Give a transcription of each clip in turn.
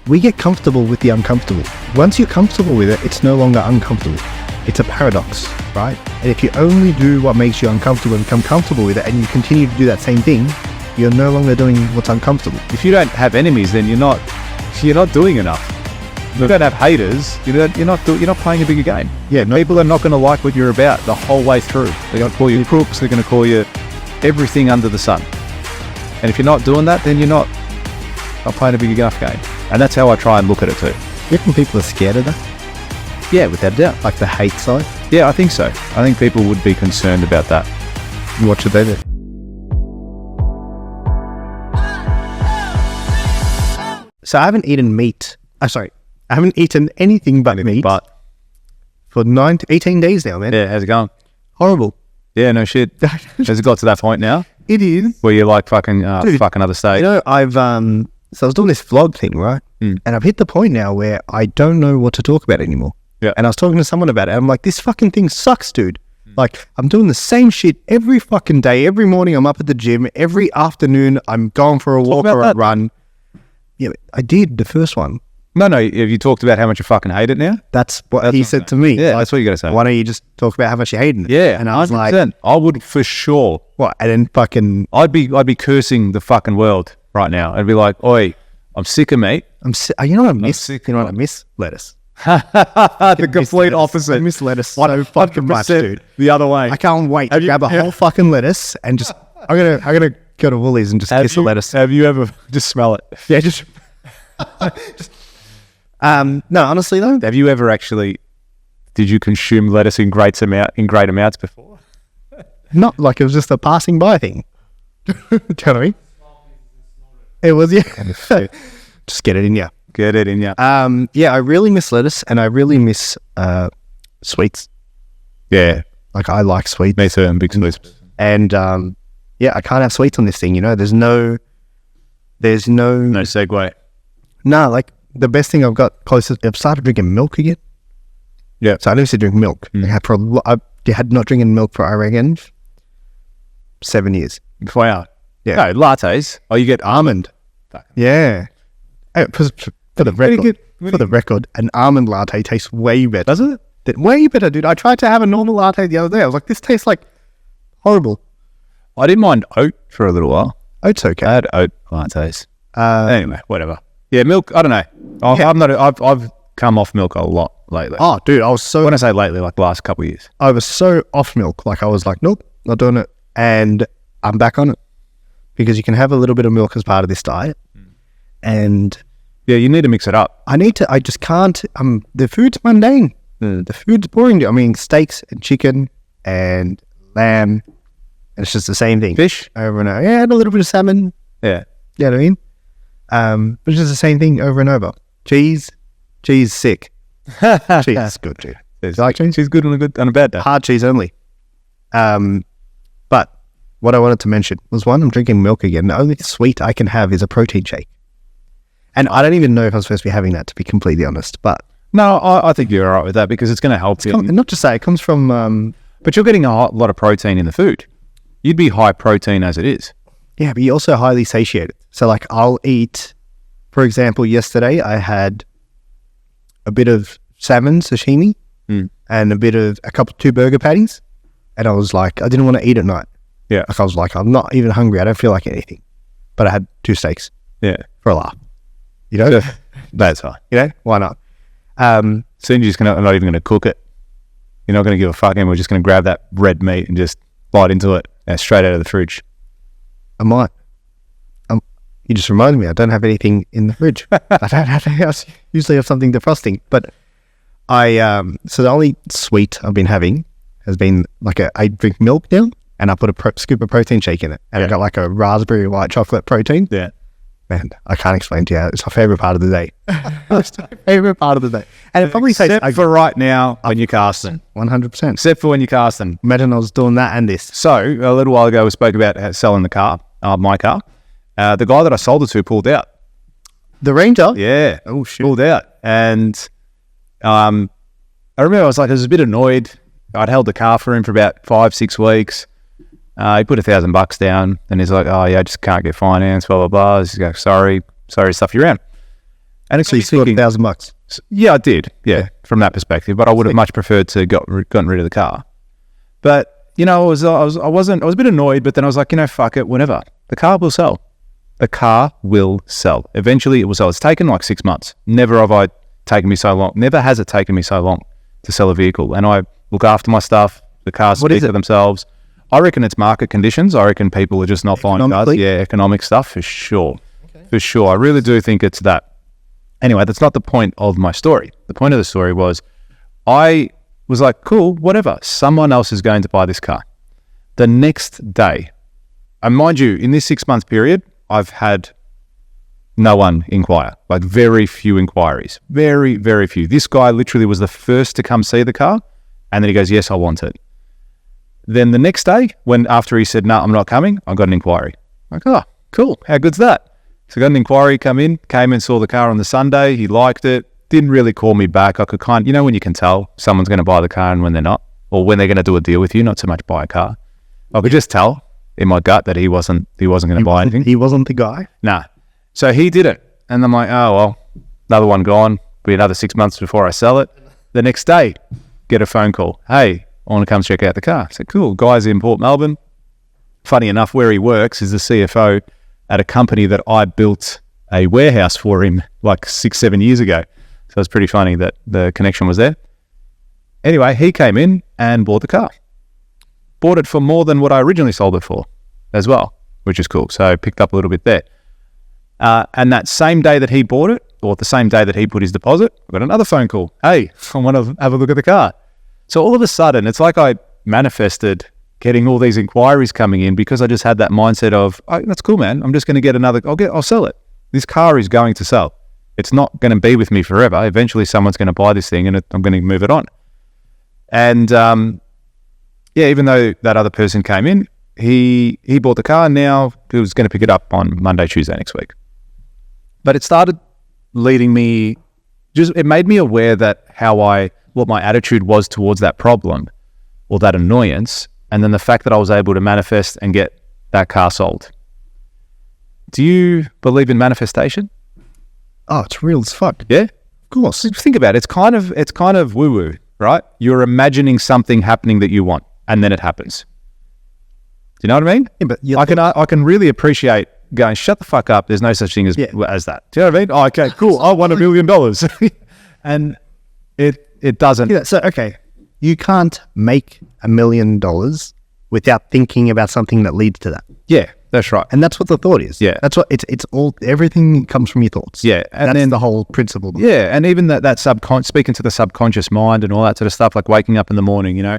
we get comfortable with the uncomfortable. Once you're comfortable with it, it's no longer uncomfortable. It's a paradox, right? And if you only do what makes you uncomfortable and become comfortable with it, and you continue to do that same thing, you're no longer doing what's uncomfortable. If you don't have enemies, then you're not doing enough. If you don't have haters, you're not playing a bigger game. Yeah, no, People are not going to like what you're about the whole way through. They're going to call you crooks. They're going to call you everything under the sun. And if you're not doing that, then you're not playing a big enough game. And that's how I try and look at it too. you reckon people are scared of that? Yeah, without a doubt. Like the hate side? Yeah, I think so. I think people would be concerned about that. What should they do? So I haven't eaten meat. I haven't eaten anything but meat for 18 days now, man. Yeah, how's it going? Horrible. Yeah, no shit. Has it got to that point now? It is. Where you're like fucking other state? You know, I've so I was doing this vlog thing, right? And I've hit the point now where I don't know what to talk about anymore. Yeah. And I was talking to someone about it. I'm like, this fucking thing sucks, dude. Like, I'm doing the same shit every fucking day. Every morning I'm up at the gym. Every afternoon I'm going for a walk or a run. Yeah, I did the first one. No. Have you talked about how much you fucking hate it now? That's what he said to me. Yeah, like, that's what you got to say. Why don't you just talk about how much you hate it? Yeah, and I was 100%. like, I would for sure. what? And then fucking, I'd be cursing the fucking world right now. I'd be like, oi, I'm sick of meat. you know what I miss? sick You know what I miss? Lettuce. The complete opposite. I miss lettuce so fucking much, dude. The other way. I can't wait to grab a whole fucking lettuce and just, I'm gonna go to Woolies and just kiss the lettuce. Have you ever just smell it? Yeah, just no, honestly though, Have you ever did you consume lettuce in great amounts before? not like it was just a passing by thing. Do you know what I mean? It was, yeah. Just get it in, yeah. Get it in ya. Yeah, I really miss lettuce and I really miss sweets. Yeah. Like I like sweets. Me too, I'm big sweets. And yeah, I can't have sweets on this thing, you know. There's no No segue. No, like the best thing I've got closest, I've started drinking milk again. Yeah. So I used to drink milk. I had not drinking milk for, I reckon, 7 years. Wow. Yeah. No, lattes. Oh, you get almond. Yeah. For the record, an almond latte tastes way better. Does it? Way better, dude. I tried to have a normal latte the other day. I was like, this tastes like horrible. I didn't mind oat for a little while. Oat's okay. I had oat lattes. Anyway, whatever. Yeah, milk. I don't know. I've come off milk a lot lately. Oh, dude, When I say lately, like the last couple of years. I was so off milk. Like I was like, nope, not doing it. And I'm back on it because you can have a little bit of milk as part of this diet. And yeah, you need to mix it up. I just can't. The food's mundane. The food's boring. I mean, steaks and chicken and lamb, and it's just the same thing. Fish over and over. Yeah, and a little bit of salmon. Yeah. You know what I mean? But it's just the same thing over and over. Cheese sick. Cheese is good, dude. You like cheese? Cheese good on a bad day. Hard cheese only. But what I wanted to mention was one, I'm drinking milk again. The only sweet I can have is a protein shake. And I don't even know if I'm supposed to be having that, to be completely honest. But no, I think you're all right with that because it's going to help you. Not just that, it comes from... but you're getting a lot of protein in the food. You'd be high protein as it is. Yeah, but you're also highly satiated. So like I'll eat, for example, yesterday I had a bit of salmon sashimi and two burger patties. And I was like, I didn't want to eat at night. Yeah. Like I was like, I'm not even hungry. I don't feel like anything. But I had 2 steaks. Yeah. For a laugh. You know? That's fine. You know? Why not? Soon you're just not even going to cook it. You're not going to give a fuck, and we're just going to grab that red meat and just bite into it straight out of the fridge. I might. You just reminded me, I don't have anything in the fridge. I usually have something defrosting. But so the only sweet I've been having has been like I drink milk now, and I put a scoop of protein shake in it. And I got like a raspberry white chocolate protein. Yeah. Man, I can't explain to you. It's my favorite part of the day. It's my favorite part of the day. And it probably tastes... Except for right now when you're casting. 100%. Except for when you're casting. Imagine I was doing that and this. So, a little while ago, we spoke about selling the car, my car. The guy that I sold it to pulled out. The Ranger? Yeah. Oh, shit. Pulled out. And I remember I was a bit annoyed. I'd held the car for him for about 5-6 weeks. He put $1,000 down and he's like, oh yeah, I just can't get finance, blah, blah, blah. He's like, sorry, stuff you around. And So you still got $1,000. yeah, I did. Yeah, from that perspective. But I would have much preferred to gotten rid of the car. But you know, I was a bit annoyed. But then I was like, you know, fuck it, whatever. The car will sell. The car will sell. Eventually, it will sell. It's taken like 6 months. Never has it taken me so long to sell a vehicle. And I look after my stuff. The cars speak for themselves. I reckon it's market conditions. I reckon people are just not buying cars. Yeah, economic stuff for sure. Okay. For sure. I really do think it's that. Anyway, that's not the point of my story. The point of the story was I was like, cool, whatever. Someone else is going to buy this car. The next day, and mind you, in this 6 month period, I've had no one inquire, like very few inquiries, very, very few. This guy literally was the first to come see the car. And then he goes, yes, I want it. Then the next day, after he said, no, I'm not coming, I got an inquiry. Like, oh, cool. How good's that? So I got an inquiry, came and saw the car on the Sunday. He liked it. Didn't really call me back. I could when you can tell someone's going to buy the car and when they're not, or when they're going to do a deal with you, not so much buy a car. I could just tell in my gut that he wasn't going to buy anything. He wasn't the guy? Nah. So he did it. And I'm like, oh, well, another one gone. Be another 6 months before I sell it. The next day, get a phone call. Hey, I want to come check out the car. I said, cool. Guy's in Port Melbourne. Funny enough, where he works is the CFO at a company that I built a warehouse for him like 6-7 years ago. So it's pretty funny that the connection was there. Anyway, he came in and bought the car. Bought it for more than what I originally sold it for as well, which is cool. So picked up a little bit there. And that same day that he bought it, or the same day that he put his deposit, I got another phone call. Hey, I want to have a look at the car. So all of a sudden, it's like I manifested getting all these inquiries coming in because I just had that mindset of, oh, that's cool, man. I'm just going to get another, I'll sell it. This car is going to sell. It's not going to be with me forever. Eventually someone's going to buy this thing and I'm going to move it on. And even though that other person came in, he bought the car and now he was going to pick it up on Monday, Tuesday next week. But it started leading me, it made me aware that what my attitude was towards that problem or that annoyance, and then the fact that I was able to manifest and get that car sold. Do you believe in manifestation? Oh, it's real as fuck. Yeah? Of course. Think about it. It's kind of woo-woo, right? You're imagining something happening that you want, and then it happens. Do you know what I mean? Yeah, but I can really appreciate going, shut the fuck up. There's no such thing as that. Do you know what I mean? Oh, okay, cool. I won $1 million. And it doesn't. Yeah, so, okay, you can't make $1 million without thinking about something that leads to that. Yeah, that's right. And that's what the thought is. Yeah. That's what it's all, everything comes from your thoughts. Yeah. And that's the whole principle. Yeah. And even that speaking to the subconscious mind and all that sort of stuff, like waking up in the morning, you know,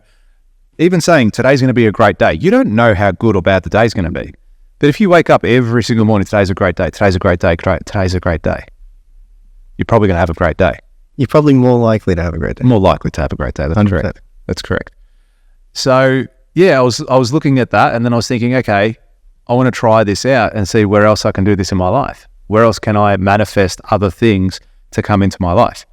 even saying today's going to be a great day. You don't know how good or bad the day's going to be. But if you wake up every single morning, today's a great day, today's a great day, today's a great day, you're probably going to have a great day. You're probably more likely to have a great day. More likely to have a great day. That's 100%. correct. That's correct. So yeah, I was looking at that and then I was thinking, okay, I want to try this out and see where else I can do this in my life. Where else can I manifest other things to come into my life?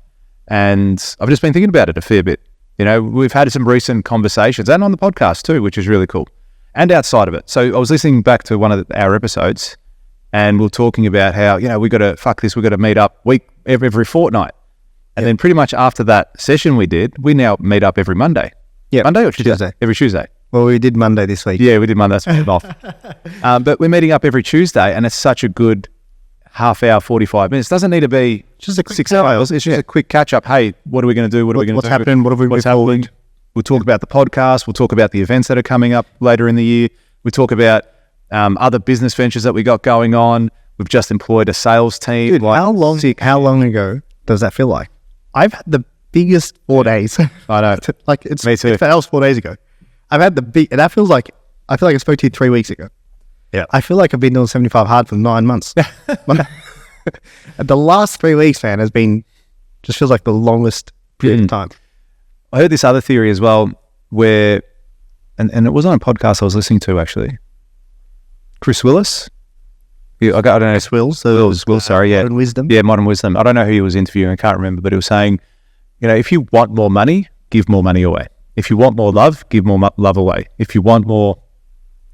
And I've just been thinking about it a fair bit. You know, we've had some recent conversations and on the podcast too, which is really cool. And outside of it. So I was listening back to one of our episodes and we're talking about how, you know, we got to meet up every fortnight. And then pretty much after that session we now meet up every Monday. Yeah. Monday or Tuesday? Every Tuesday. Well, we did Monday this week. Yeah, we did Monday. That's off. But we're meeting up every Tuesday and it's such a good half hour, 45 minutes. It doesn't need to be just a quick 6 hours. It's just a quick catch up. Hey, what are we going to do? What's happening? What's happening? We'll talk about the podcast. We'll talk about the events that are coming up later in the year. We talk about other business ventures that we got going on. We've just employed a sales team. Dude, how long ago does that feel like? I've had the biggest 4 days. I know. Me too. That was 4 days ago. I've had and that feels like, I feel like I spoke to you 3 weeks ago. Yeah. I feel like I've been doing 75 hard for 9 months. The last 3 weeks, man, just feels like the longest period of time. I heard this other theory as well where, and it was on a podcast I was listening to actually. Chris Willis. I don't know. Chris Wills. Sorry, yeah. Modern Wisdom. Yeah, Modern Wisdom. I don't know who he was interviewing. I can't remember, but he was saying, you know, if you want more money, give more money away. If you want more love, give more love away. If you want more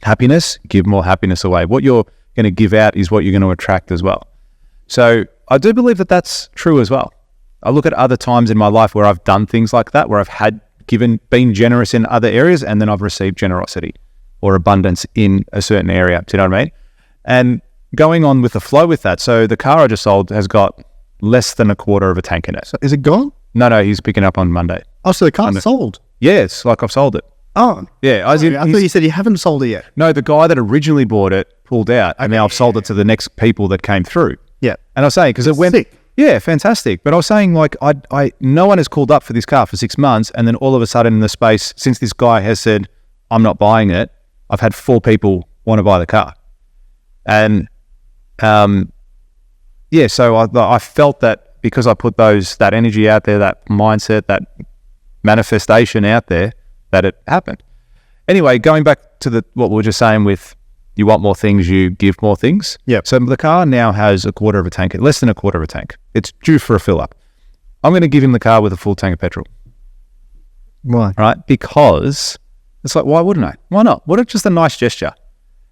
happiness, give more happiness away. What you're going to give out is what you're going to attract as well. So I do believe that that's true as well. I look at other times in my life where I've done things like that, where I've been generous in other areas, and then I've received generosity or abundance in a certain area. Do you know what I mean? And going on with the flow with that. So the car I just sold has got less than a quarter of a tank in it. So is it gone? No, he's picking up on Monday. Oh, so the car's sold? Yeah, it's like I've sold it. Oh. Yeah. I thought you said you haven't sold it yet. No, the guy that originally bought it pulled out, and now I've sold it to the next people that came through. Yeah. And I was saying, because it went... Sick. Yeah, fantastic. But I was saying, like, no one has called up for this car for 6 months, and then all of a sudden in the space, since this guy has said, I'm not buying it, I've had 4 people want to buy the car. And, so I felt that because I put that energy out there, that mindset, that manifestation out there, that it happened. Anyway, going back to what we were just saying with you want more things, you give more things. Yeah. So the car now has a quarter of a tank, less than a quarter of a tank. It's due for a fill up. I'm going to give him the car with a full tank of petrol. Why? Right? Because it's like, why wouldn't I? Why not? What if just a nice gesture?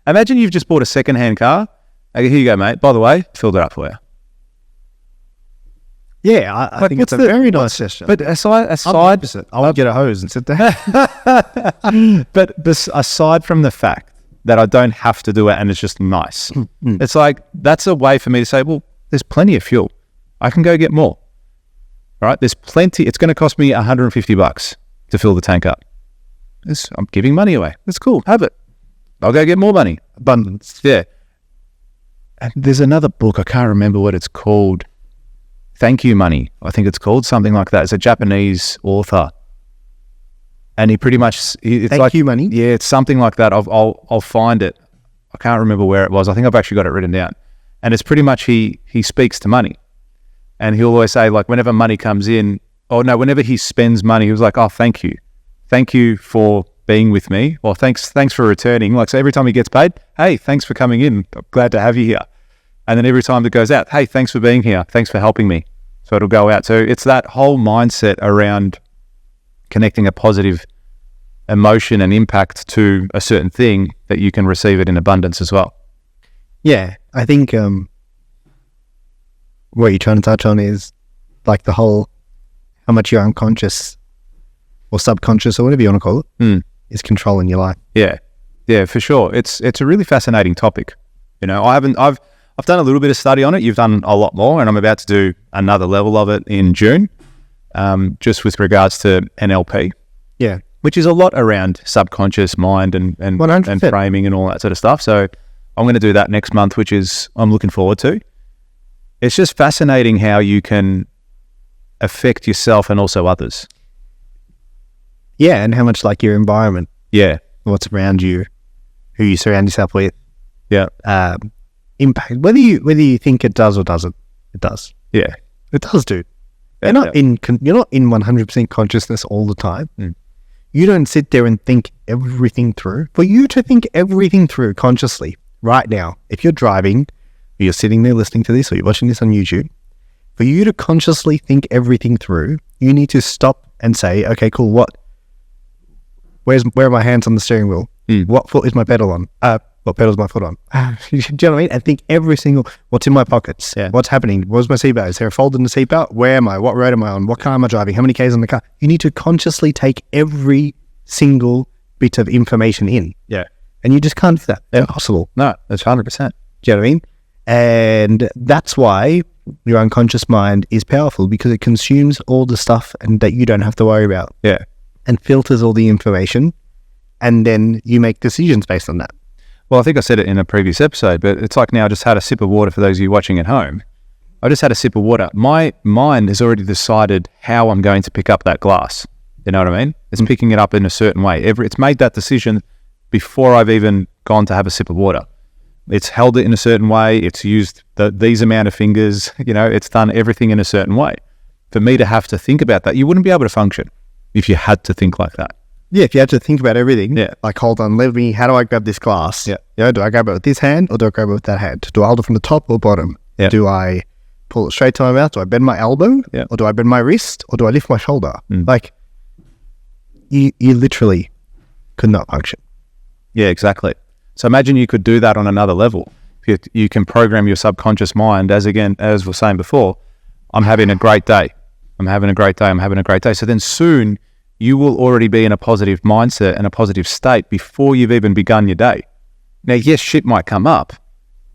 Imagine you've just bought a second-hand car. Okay, here you go, mate. By the way, filled it up for you. Yeah, I think it's a very nice gesture. But aside, I'll get a hose and sit there. but aside from the fact that I don't have to do it and it's just nice, it's like that's a way for me to say, well, there's plenty of fuel. I can go get more. All right, there's plenty. It's going to cost me $150 to fill the tank up. I'm giving money away. That's cool. Have it. I'll go get more money. Abundance. Yeah. And there's another book. I can't remember what it's called. Thank You Money, I think it's called, something like that. It's a Japanese author, and he pretty much Thank You Money. Yeah, it's something like that. I'll find it. I can't remember where it was. I think I've actually got it written down, and it's pretty much he speaks to money, and he'll always say, like, whenever money comes in, whenever he spends money, he was like, oh, thank you for being with me, or thanks for returning. Like, so every time he gets paid, hey, thanks for coming in. I'm glad to have you here. And then every time it goes out, hey, thanks for being here. Thanks for helping me. So it'll go out. So it's that whole mindset around connecting a positive emotion and impact to a certain thing that you can receive it in abundance as well. Yeah, I think what you're trying to touch on is like the whole how much your unconscious or subconscious or whatever you want to call it is controlling your life. Yeah, for sure. It's a really fascinating topic. You know, I've done a little bit of study on it. You've done a lot more, and I'm about to do another level of it in June, just with regards to NLP. Yeah. Which is a lot around subconscious mind and framing and all that sort of stuff. So I'm going to do that next month, which is I'm looking forward to. It's just fascinating how you can affect yourself and also others. Yeah, and how much like your environment. Yeah. What's around you, who you surround yourself with. Yeah. Impact, whether you think it does or doesn't, it does. Yeah, it does, dude. You're not in 100% consciousness all the time. You don't sit there and think everything through. For you to think everything through consciously right now, if you're driving, or you're sitting there listening to this, or you're watching this on YouTube, for you to consciously think everything through, you need to stop and say, okay, cool. Where are my hands on the steering wheel? What foot is my pedal on? What pedal's my foot on? Do you know what I mean? And think every single, what's in my pockets? Yeah. What's happening? Where's my seatbelt? Is there a fold in the seatbelt? Where am I? What road am I on? What car am I driving? How many Ks on the car? You need to consciously take every single bit of information in. Yeah. And you just can't do that. It's impossible. No, that's 100%. Do you know what I mean? And that's why your unconscious mind is powerful, because it consumes all the stuff and that you don't have to worry about. Yeah. And filters all the information, and then you make decisions based on that. Well, I think I said it in a previous episode, but it's like now I just had a sip of water for those of you watching at home. I just had a sip of water. My mind has already decided how I'm going to pick up that glass. You know what I mean? It's picking it up in a certain way. It's made that decision before I've even gone to have a sip of water. It's held it in a certain way. It's used these amount of fingers. You know, it's done everything in a certain way. For me to have to think about that, you wouldn't be able to function if you had to think like that. Yeah, if you had to think about everything, like, hold on, how do I grab this glass? Yeah. You know, do I grab it with this hand or do I grab it with that hand? Do I hold it from the top or bottom? Yeah. Do I pull it straight to my mouth? Do I bend my elbow? Yeah. Or do I bend my wrist? Or do I lift my shoulder? Like, you literally could not function. Yeah, exactly. So imagine you could do that on another level. You can program your subconscious mind as we were saying before, I'm having a great day. I'm having a great day. I'm having a great day. So then soon you will already be in a positive mindset and a positive state before you've even begun your day. Now, yes, shit might come up,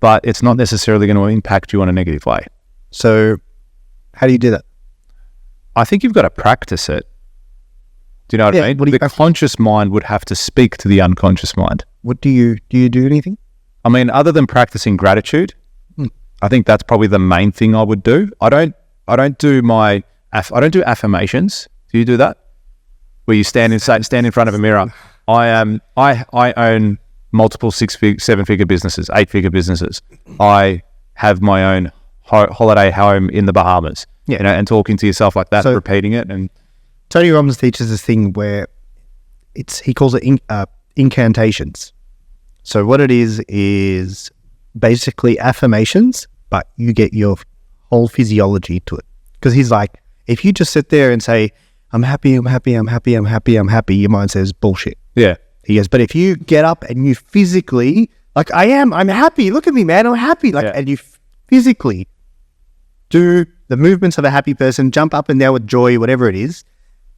but it's not necessarily going to impact you in a negative way. So how do you do that? I think you've got to practice it. Do you know what I mean? The conscious mind would have to speak to the unconscious mind. What do you do anything? I mean, other than practicing gratitude, I think that's probably the main thing I would do. I don't do affirmations. Do you do that? Where you stand in front of a mirror. I own multiple 7-figure businesses, 8-figure businesses. I have my own holiday home in the Bahamas. Yeah, and talking to yourself like that, repeating it. And Tony Robbins teaches this thing where he calls it incantations. So what it is basically affirmations, but you get your whole physiology to it. Because he's like, if you just sit there and say, I'm happy, I'm happy, I'm happy, I'm happy, I'm happy, your mind says bullshit. Yeah. He goes, but if you get up and you physically, like I'm happy, look at me, man, I'm happy. And you physically do the movements of a happy person, jump up and down with joy, whatever it is,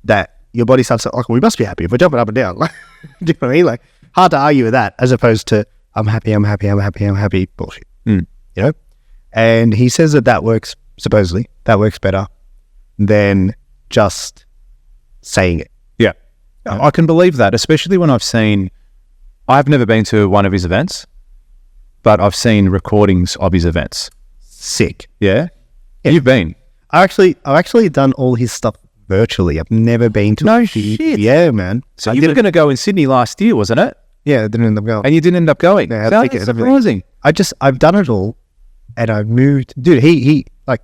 that your body starts to, we must be happy if we're jumping up and down. Like, do you know what I mean? Like, hard to argue with that, as opposed to, I'm happy, I'm happy, I'm happy, I'm happy, bullshit. You know? And he says that works, supposedly, that works better than just saying it. Yeah. I can believe that, especially when I've never been to one of his events, but I've seen recordings of his events. Sick. Yeah? You've been? I've actually done all his stuff virtually. I've never been to No shit. Yeah, man. So you were going to go in Sydney last year, wasn't it? Yeah, I didn't end up going. And you didn't end up going? Yeah, That's surprising. I've done it all, and I've moved. Dude, he like,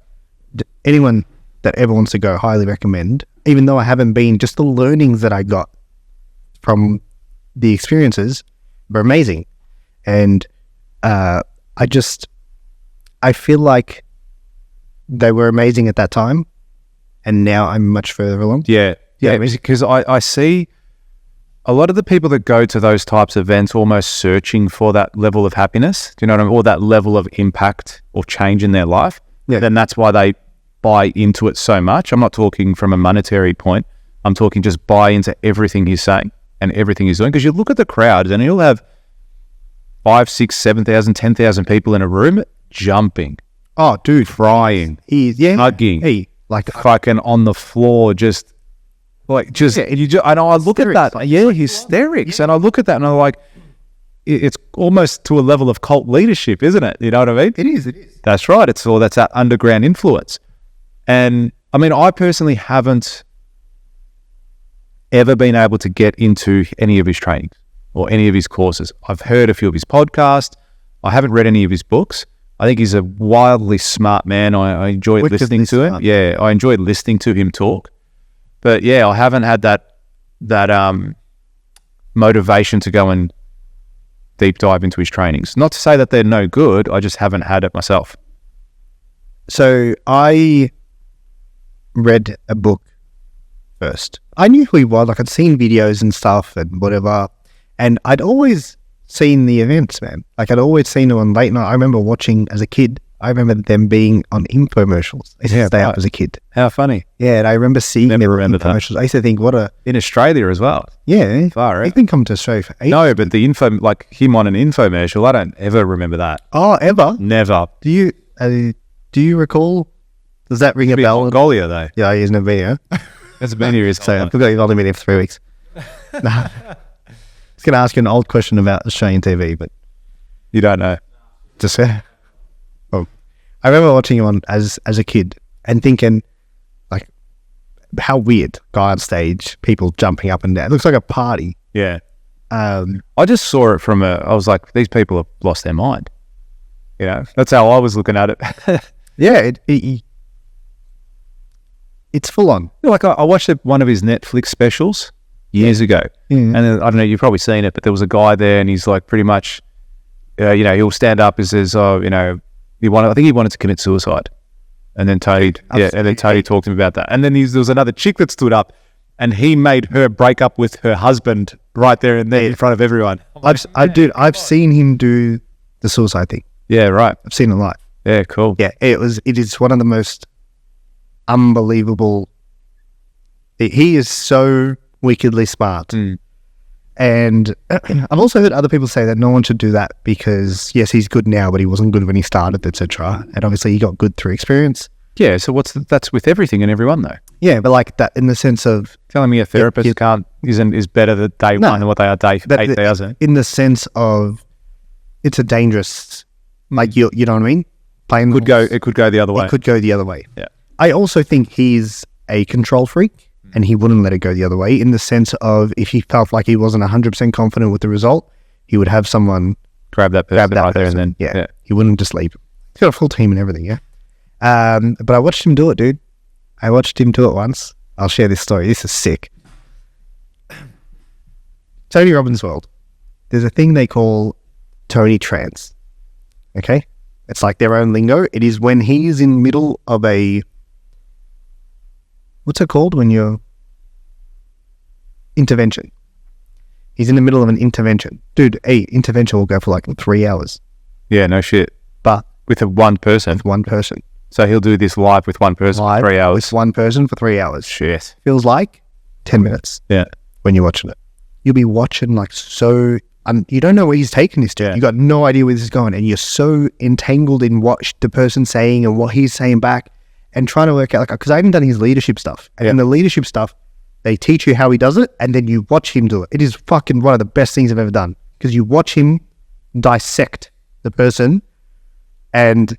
anyone that ever wants to go, highly recommend. Even though I haven't been, just the learnings that I got from the experiences were amazing. And I feel like they were amazing at that time, and now I'm much further along. Yeah, because I see a lot of the people that go to those types of events almost searching for that level of happiness, do you know what I mean? Or that level of impact or change in their life. Yeah. Then that's why they buy into it so much. I'm not talking from a monetary point. I'm talking just buy into everything he's saying and everything he's doing. Because you look at the crowd and he'll have 5, 6, 7,000, 10,000 people in a room jumping. Oh, dude. Crying. Hugging. Hey, like fucking on the floor, and I look at that. Hysterics. And I look at that and I'm like, it's almost to a level of cult leadership, isn't it? You know what I mean? It is. That's right. That's that underground influence. And I mean, I personally haven't ever been able to get into any of his trainings or any of his courses. I've heard a few of his podcasts. I haven't read any of his books. I think he's a wildly smart man. I enjoy listening to him. Yeah, I enjoy listening to him talk. But yeah, I haven't had that motivation to go and deep dive into his trainings. Not to say that they're no good. I just haven't had it myself. So I read a book first. I knew who he was. Like, I'd seen videos and stuff and whatever. And I'd always seen the events, man. Like, I'd always seen them on late night. I remember watching as a kid. I remember them being on infomercials. I used to stay up as a kid. How funny. Yeah, and I remember seeing them infomercials. That. I used to think, in Australia as well. Yeah. Far out. He's been coming to Australia for ages. No, but the info, like him on an infomercial, I don't ever remember that. Oh, ever? Never. Do you recall? Does that ring a bell? Mongolia, though. Yeah, he's never been here. Hasn't been here. So I forgot he's only been here for 3 weeks. I was going to ask you an old question about Australian TV, but you don't know. Just I remember watching him as a kid and thinking, like, how weird, guy on stage, people jumping up and down. It looks like a party. Yeah. I just saw it I was like, these people have lost their mind. You know, that's how I was looking at it. Yeah, it's full on. Like, I watched one of his Netflix specials years ago. Yeah. And I don't know, you've probably seen it, but there was a guy there and he's like, pretty much, he'll stand up and says, I think he wanted to commit suicide. And then Tony talked to him about that. And then there was another chick that stood up and he made her break up with her husband right there and there in front of everyone. I've seen him do the suicide thing. Yeah, right. I've seen it live. Yeah, cool. Yeah, it is one of the most unbelievable. He is so wickedly smart. And I've also heard other people say that no one should do that because, yes, he's good now, but he wasn't good when he started, etc. And obviously he got good through experience. Yeah, so that's with everything and everyone though. Yeah, but like that in the sense of telling me a therapist is better than day one than what they are day 8,000. In the sense of it's a dangerous, like you know what I mean? It could go the other way. It could go the other way. Yeah. I also think he's a control freak and he wouldn't let it go the other way, in the sense of if he felt like he wasn't 100% confident with the result, he would have someone grab that person right there and then. Yeah. He wouldn't just leave. He's got a full team and everything, yeah. But I watched him do it, dude. I watched him do it once. I'll share this story. This is sick. Tony Robbins' world. There's a thing they call Tony trance. Okay? It's like their own lingo. It is when he is in the middle of a... What's it called when you're... Intervention. He's in the middle of an intervention. Dude, intervention will go for like 3 hours. Yeah, no shit. But... With one person? With one person. So he'll do this live with one person for 3 hours? With one person for 3 hours. Shit. Feels like 10 minutes. Yeah. When you're watching it. You'll be watching like so... you don't know where he's taking this to. You got no idea where this is going, and you're so entangled in what the person's saying and what he's saying back, and trying to work out, like, because I haven't done his leadership stuff, and in the leadership stuff, they teach you how he does it, and then you watch him do it. It is fucking one of the best things I've ever done, because you watch him dissect the person, and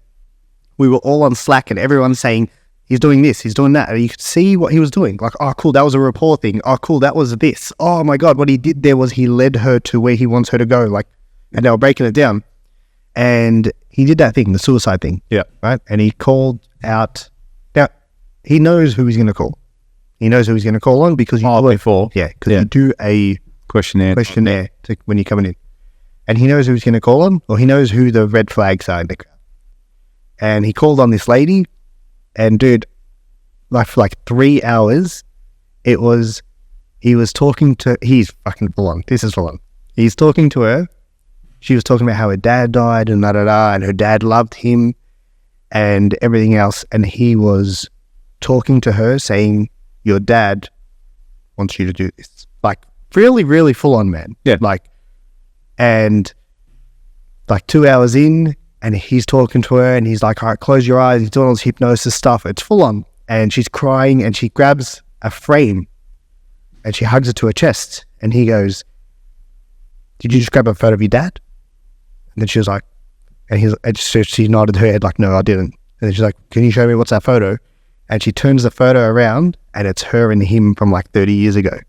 we were all on Slack, and everyone's saying, he's doing this, he's doing that. And you could see what he was doing. Like, oh, cool, that was a rapport thing. Oh, cool, that was this. Oh, my God, what he did there was he led her to where he wants her to go. Like, and they were breaking it down. And he did that thing, the suicide thing. Yeah. Right? And he called out. Now, he knows who he's going to call. He knows who he's going to call on because you before. Yeah, because you do a questionnaire when you're coming in. And he knows who he's going to call on, or he knows who the red flags are in the crowd. And he called on this lady. And dude, like for like 3 hours, he was talking to, he's fucking full on. This is full on. He's talking to her. She was talking about how her dad died and and her dad loved him and everything else. And he was talking to her saying, your dad wants you to do this. Like really, really full on, man. Yeah. And 2 hours in, and he's talking to her and he's like, all right, close your eyes. He's doing all this hypnosis stuff. It's full on. And she's crying and she grabs a frame and she hugs it to her chest. And he goes, did you just grab a photo of your dad? And then she was like, she nodded her head like, no, I didn't. And then she's like, can you show me what's that photo? And she turns the photo around and it's her and him from like 30 years ago.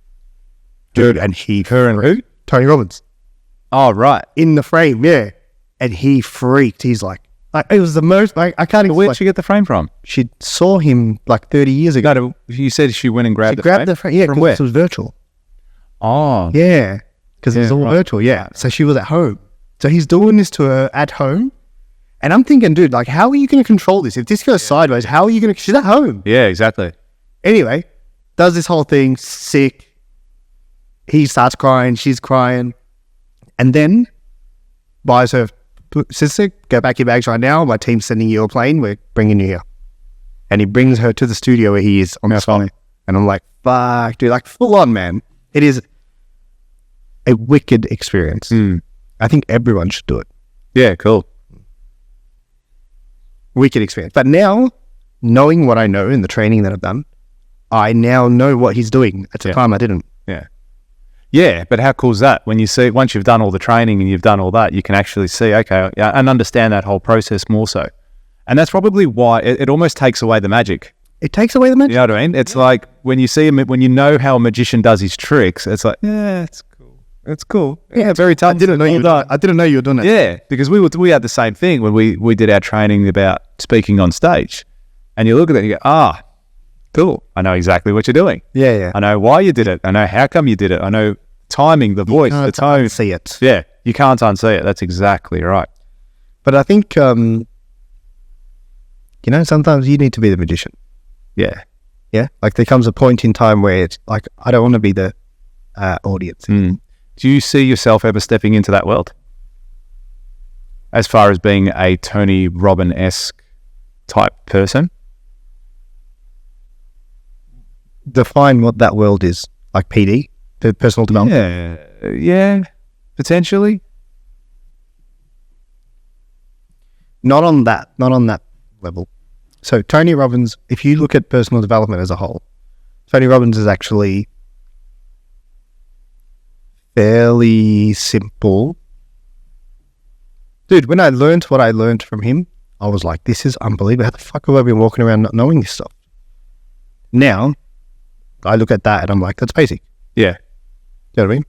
Dude, and her and who? Tony Robbins. Oh, right. In the frame, yeah. And he freaked. He's like it was the most, I can't even. Where'd she get the frame from? She saw him like 30 years ago. No, you said she went and grabbed the frame. Yeah, from where? It was virtual. Oh. Yeah, because it was all virtual, yeah. So she was at home. So he's doing this to her at home. And I'm thinking, dude, like, how are you going to control this? If this goes sideways, how are you going to, she's at home. Yeah, exactly. Anyway, does this whole thing, sick. He starts crying, she's crying. And then buys her, sister, go back your bags right now. My team's sending you a plane. We're bringing you here. And he brings her to the studio where he is on the spot. And I'm like, fuck, dude, like full on, man. It is a wicked experience. I think everyone should do it. Yeah, cool. Wicked experience. But now, knowing what I know in the training that I've done, I now know what he's doing. At the time, I didn't. Yeah. Yeah, but how cool is that? When you see, once you've done all the training and you've done all that, you can actually see, okay, and understand that whole process more so. And that's probably why it almost takes away the magic. It takes away the magic? You know what I mean? It's like when you see him, when you know how a magician does his tricks, it's like, yeah, it's cool. It's cool. Yeah, very tough. I didn't know you were doing that. Yeah, because we had the same thing when we did our training about speaking on stage. And you look at that and you go, cool. I know exactly what you're doing. Yeah, yeah. I know why you did it. I know how come you did it. I know timing, the voice, the tone. You can't unsee it. Yeah, you can't unsee it. That's exactly right. But I think, sometimes you need to be the magician. Yeah. Yeah? Like there comes a point in time where it's like, I don't want to be the audience. Do you see yourself ever stepping into that world? as far as being a Tony Robbins-esque type person? Define what that world is. Like PD, the personal development. Yeah, potentially. Not on that level. So Tony Robbins, if you look at personal development as a whole, Tony Robbins is actually fairly simple. Dude, when I learned what I learned from him, I was like, this is unbelievable. How the fuck have I been walking around not knowing this stuff? Now, I look at that and I'm like, that's basic. Yeah. You know what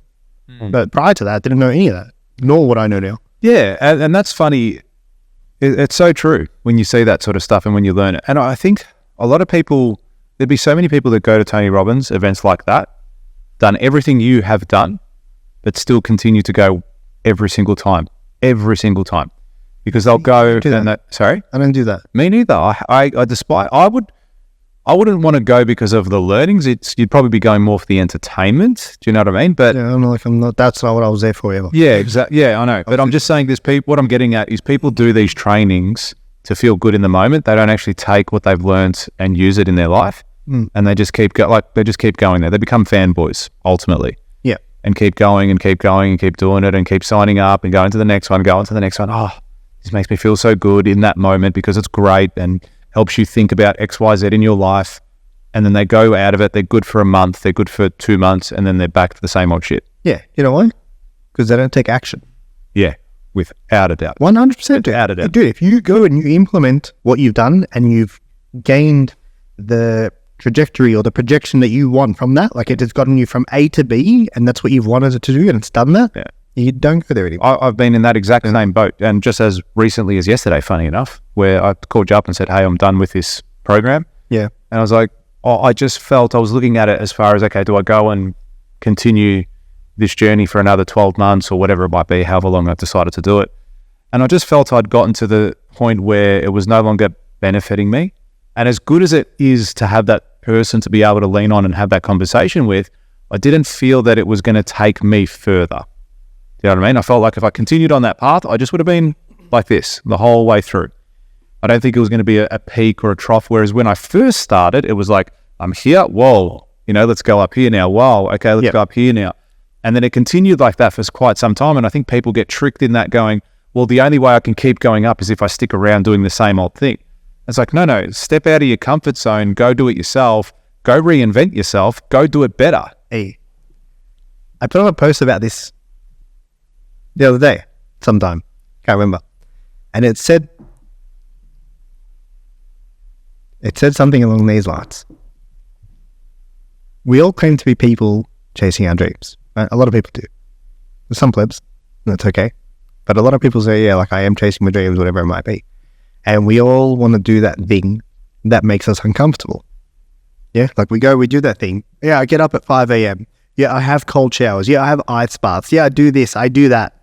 I mean? But prior to that, I didn't know any of that, nor what I know now. Yeah, and that's funny. It's so true when you see that sort of stuff and when you learn it. And I think a lot of people, there'd be so many people that go to Tony Robbins events like that, done everything you have done, but still continue to go every single time. Because they'll go and sorry? I don't do that. Me neither. I despite, I wouldn't want to go because of the learnings. You'd probably be going more for the entertainment. Do you know what I mean? But yeah, I'm not. That's not what I was there for ever. Yeah, exactly. Yeah, I know. But I'm just saying, what I'm getting at is people do these trainings to feel good in the moment. They don't actually take what they've learned and use it in their life, and they just keep going there. They become fanboys ultimately. Yeah, and keep going and keep going and keep doing it and keep signing up and going to the next one, going to the next one. Oh, this makes me feel so good in that moment because it's great and helps you think about X, Y, Z in your life, and then they go out of it. They're good for a month, they're good for 2 months, and then they're back to the same old shit. Yeah, you know why? Because they don't take action. Yeah, without a doubt. 100%. Without a doubt. Dude, if you go and you implement what you've done and you've gained the trajectory or the projection that you want from that, like it has gotten you from A to B, and that's what you've wanted it to do, and it's done that, you don't go there anymore. I've been in that exact same boat, and just as recently as yesterday, funny enough, where I called you up and said, hey, I'm done with this program. Yeah. And I was like, I just felt, I was looking at it as far as, okay, do I go and continue this journey for another 12 months or whatever it might be, however long I've decided to do it. And I just felt I'd gotten to the point where it was no longer benefiting me. And as good as it is to have that person to be able to lean on and have that conversation with, I didn't feel that it was going to take me further. You know what I mean? I felt like if I continued on that path, I just would have been like this the whole way through. I don't think it was going to be a peak or a trough. Whereas when I first started, it was like, I'm here. Whoa, let's go up here now. Wow. Okay, let's go up here now. And then it continued like that for quite some time. And I think people get tricked in that going, well, the only way I can keep going up is if I stick around doing the same old thing. It's like, no, step out of your comfort zone, go do it yourself, go reinvent yourself, go do it better. Hey, I put on a post about this the other day, sometime, can't remember. And it said something along these lines. We all claim to be people chasing our dreams. Right? A lot of people do. There's some plebs, and that's okay. But a lot of people say, yeah, like I am chasing my dreams, whatever it might be. And we all want to do that thing that makes us uncomfortable. Yeah, like we do that thing. Yeah, I get up at 5 a.m. Yeah, I have cold showers. Yeah, I have ice baths. Yeah, I do this, I do that.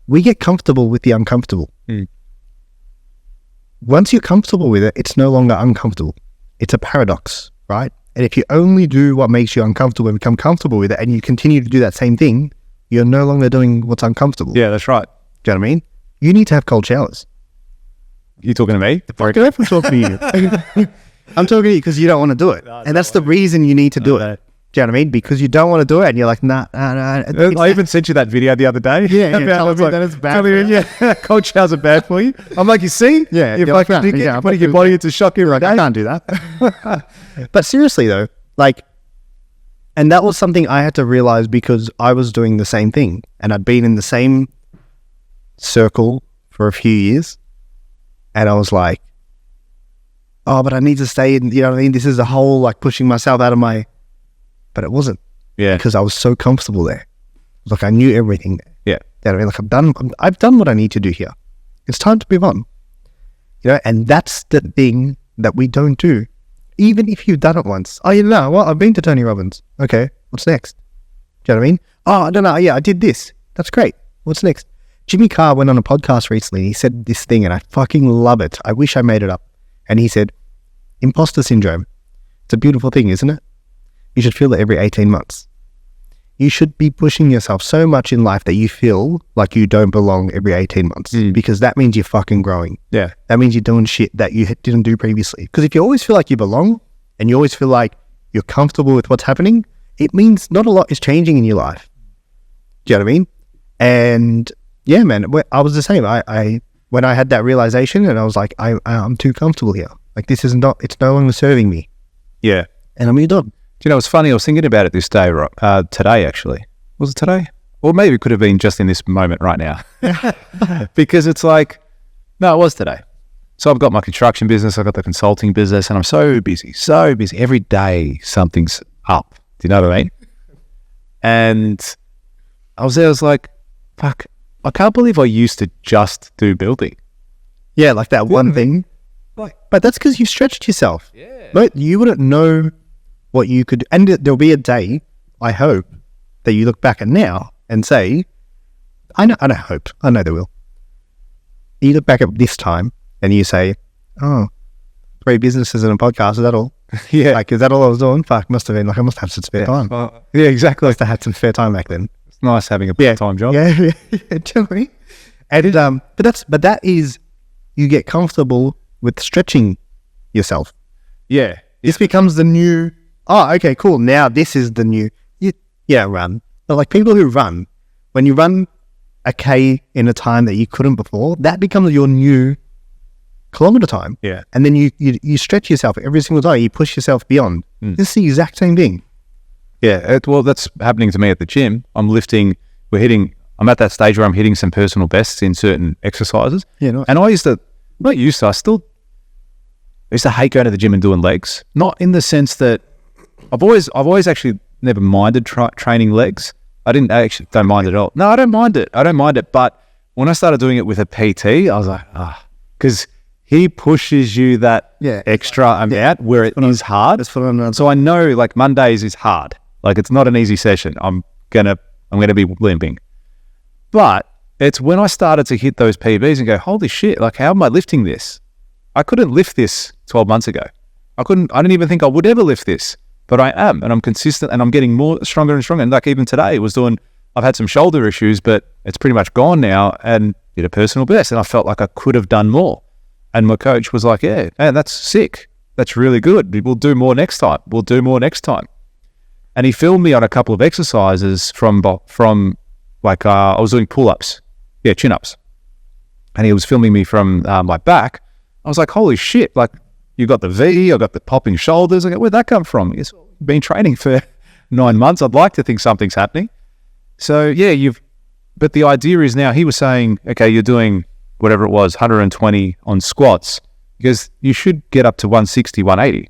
We get comfortable with the uncomfortable. Once you're comfortable with it, it's no longer uncomfortable. It's a paradox, right? And if you only do what makes you uncomfortable and become comfortable with it, and you continue to do that same thing, you're no longer doing what's uncomfortable. Yeah, that's right. Do you know what I mean? You need to have cold showers. You talking to me? I'm talking to you. I'm talking to you because you don't want to do it. No, and that's the reason you need to do it. Do you know what I mean? Because you don't want to do it and you're like, nah. I even sent you that video the other day. Yeah. That is bad. Cold showers are bad for you. I'm like, you see? Yeah. You're like, putting your body into shock every day. I can't do that. But seriously though, like, and that was something I had to realize because I was doing the same thing and I'd been in the same circle for a few years. And I was like, oh, but I need to stay in, you know what I mean? This is a whole like pushing myself out of my, but it wasn't. Yeah. Because I was so comfortable there. It was like I knew everything there. Yeah. You know what I mean? Like I've done what I need to do here. It's time to move on. And that's the thing that we don't do. Even if you've done it once. Oh, you know what? I've been to Tony Robbins. Okay, what's next? Do you know what I mean? Oh, I don't know. Yeah, I did this. That's great. What's next? Jimmy Carr went on a podcast recently. He said this thing and I fucking love it. I wish I made it up. And he said, imposter syndrome. It's a beautiful thing, isn't it? You should feel it every 18 months. you should be pushing yourself so much in life that you feel like you don't belong every 18 months because that means you're fucking growing. Yeah. That means you're doing shit that you didn't do previously. Because if you always feel like you belong and you always feel like you're comfortable with what's happening, it means not a lot is changing in your life. Do you know what I mean? And yeah, man, I was the same. I when I had that realization and I was like, I'm too comfortable here. Like this is not, it's no longer serving me. Yeah. And I moved on. Do you know, it's funny, I was thinking about it this day, today actually. Was it today? Or maybe it could have been just in this moment right now. Because it's like, no, it was today. So I've got my construction business, I've got the consulting business, and I'm so busy. Every day something's up. Do you know what I mean? And I was there, I was like, fuck, I can't believe I used to just do building. Yeah, like that one thing. But that's because you stretched yourself. Yeah. But you wouldn't know what you could, and there'll be a day, I hope, that you look back at now and say, I know there will. You look back at this time and you say, oh, 3 businesses and a podcast, is that all? Yeah. Like, is that all I was doing? Fuck, must have been, like, I must have some spare time. Yeah, exactly. I must have had some spare time back then. It's nice having a part-time job. Yeah, do you know what I mean? And, but that is, you get comfortable with stretching yourself. Yeah. This becomes the new, oh, okay, cool. Now this is the new, run. But like people who run, when you run a K in a time that you couldn't before, that becomes your new kilometer time. Yeah. And then you stretch yourself every single day. You push yourself beyond. This is the exact same thing. Yeah. Well, that's happening to me at the gym. I'm at that stage where I'm hitting some personal bests in certain exercises. Yeah. Nice. And I used to hate going to the gym and doing legs. Not in the sense that I've always actually never minded training legs. I don't mind it at all. No, I don't mind it. But when I started doing it with a PT, I was like, because he pushes you that extra amount where it is hard. So I know like Mondays is hard. Like it's not an easy session. I'm gonna be limping. But it's when I started to hit those PBs and go, holy shit, like how am I lifting this? I couldn't lift this 12 months ago. I didn't even think I would ever lift this, but I am, and I'm consistent, and I'm getting stronger and stronger. And like even today I've had some shoulder issues, but it's pretty much gone now, and did a personal best, and I felt like I could have done more. And my coach was like, yeah, man, that's sick. That's really good. We'll do more next time. And he filmed me on a couple of exercises from like, I was doing pull-ups, chin-ups. And he was filming me from my back. I was like, holy shit, like you got the V, I got the popping shoulders. I go, where'd that come from? It's been training for 9 months. I'd like to think something's happening. So yeah, but the idea is now, he was saying, okay, you're doing whatever it was, 120 on squats, because you should get up to 160, 180. And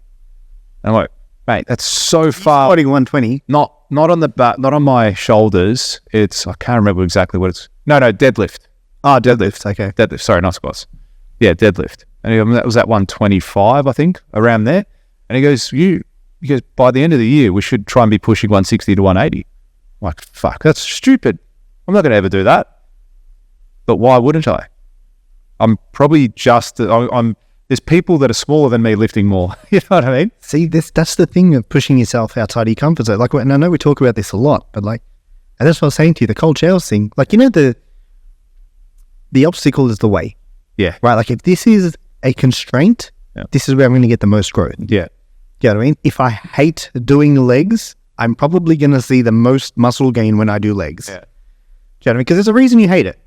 I'm like, mate, that's so far. Squatting 120. Not on the back, not on my shoulders. I can't remember exactly what it's, no, deadlift. Oh, deadlift, okay. Deadlift, sorry, not squats. Yeah, deadlift. And that was at 125, I think, around there. And he goes, by the end of the year, we should try and be pushing 160 to 180. I'm like, fuck, that's stupid. I'm not going to ever do that. But why wouldn't I? I'm probably there's people that are smaller than me lifting more. You know what I mean? See, that's the thing of pushing yourself outside your comfort zone. Like, and I know we talk about this a lot, but like, and that's what I was saying to you, the cold showers thing. Like, you know, the obstacle is the way. Yeah. Right? Like, if this is a constraint, this is where I'm going to get the most growth. Yeah. Do you know what I mean? If I hate doing legs, I'm probably going to see the most muscle gain when I do legs. Yeah. Do you know what I mean? Because there's a reason you hate it.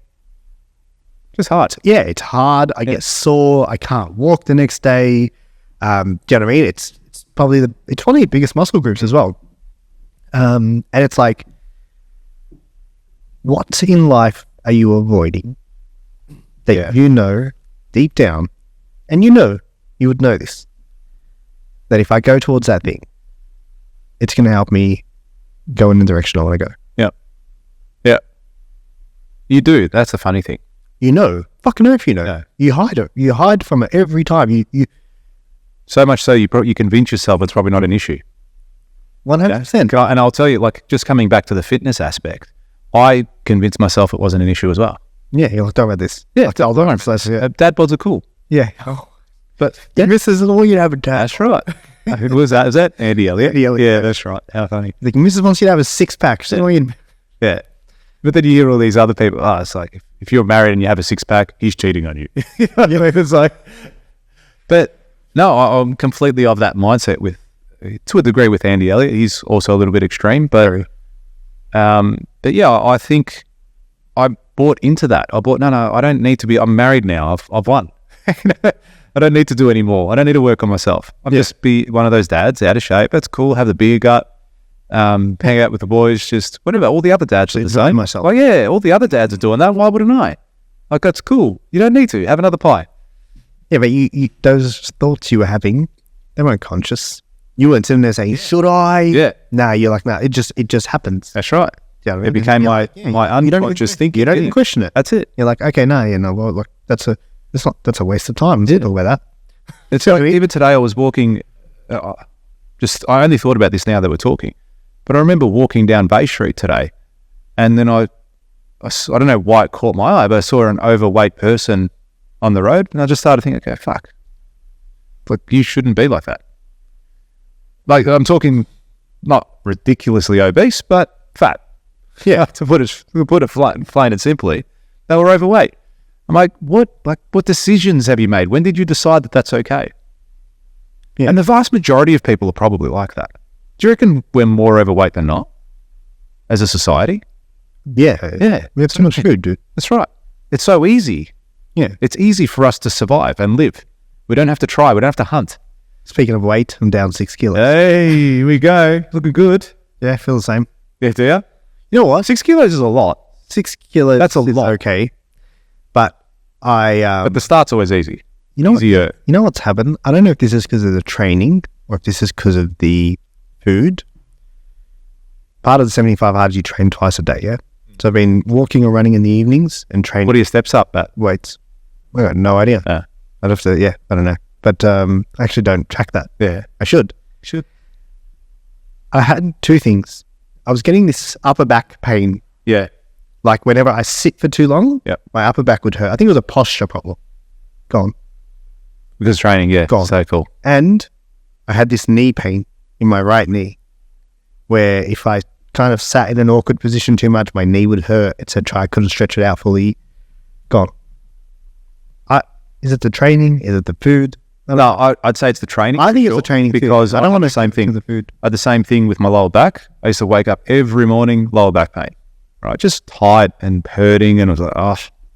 Just hard. Yeah, it's hard. I get sore. I can't walk the next day. Do you know what I mean? It's probably it's one of the biggest muscle groups as well. And it's like, what in life are you avoiding that you know deep down, and you would know this, that if I go towards that thing, it's going to help me go in the direction I want to go. Yeah. Yeah. You do. That's the funny thing. Fucking earth, you hide it. You hide from it every time. You so much so you convince yourself it's probably not an issue. 100%. And I'll tell you, like, just coming back to the fitness aspect, I convinced myself it wasn't an issue as well. Yeah, you'll talk about this. Yeah, I'll talk about this. Dad bods are cool. Yeah. But this isn't all you have a dad. That's right. Who was that? Is that Andy Elliott? Andy Elliott. Yeah, that's right. How funny. Like, Mrs. wants you to have a 6-pack. She's annoying. Yeah. But then you hear all these other people, it's like, if you're married and you have a 6-pack, he's cheating on you. You know what I mean? It's like, but no, I'm completely of that mindset to a degree with Andy Elliott. He's also a little bit extreme, but yeah, I think I bought into that. I bought, no, I don't need to be, I'm married now. I've won. I don't need to do any more. I don't need to work on myself. I'll just be one of those dads out of shape. That's cool. Have the beer gut. Hang out with the boys, just whatever. All the other dads are the same. Myself. Well, yeah, all the other dads are doing that. Why wouldn't I? Like, that's cool. You don't need to. Have another pie. Yeah, but you those thoughts you were having, they weren't conscious. You weren't sitting there saying, should I? Yeah. Nah, you're like, nah, it just happens. That's right. You know what I It mean? became my you don't unconscious even, thinking. You don't even question it. That's it. You're like, okay, no, well, like, that's a waste of time. Talk about that. It's like, even today I was walking, I only thought about this now that we're talking, but I remember walking down Bay Street today, and then I don't know why it caught my eye, but I saw an overweight person on the road, and I just started thinking, okay, fuck, but you shouldn't be like that. Like, I'm talking not ridiculously obese, but fat. Yeah, to put it plain and simply, they were overweight. I'm like, what decisions have you made? When did you decide that that's okay? Yeah. And the vast majority of people are probably like that. Do you reckon we're more overweight than not as a society? Yeah. We have so much food, dude. That's right. It's so easy. Yeah. It's easy for us to survive and live. We don't have to try. We don't have to hunt. Speaking of weight, I'm down 6 kilos. Hey, here we go. Looking good. Yeah, I feel the same. Yeah, do you? You know what? 6 kilos is a lot. 6 kilos. That's a lot. Okay. But but the start's always easy. You know Easier. You know what's happened? I don't know if this is because of the training or if this is because of the food. Part of the 75 hard, you train twice a day, yeah? So I've been walking or running in the evenings and training. What are your steps up at? Weights? I got no idea. I'd have to, I don't know. But I actually don't track that. Yeah. I should. I had 2 things. I was getting this upper back pain. Yeah. Like whenever I sit for too long, Yep. my upper back would hurt. I think it was a posture problem. Gone. Because training, yeah. Gone. So cool. And I had this knee pain in my right knee where if I kind of sat in an awkward position too much, my knee would hurt, etc. I couldn't stretch it out fully. Gone. Is it the training? Is it the food? No, I'd say it's the training. I think it's the training because I don't want the same thing. The food. I had the same thing with my lower back. I used to wake up every morning, lower back pain, right? Just tight and hurting, and I was like,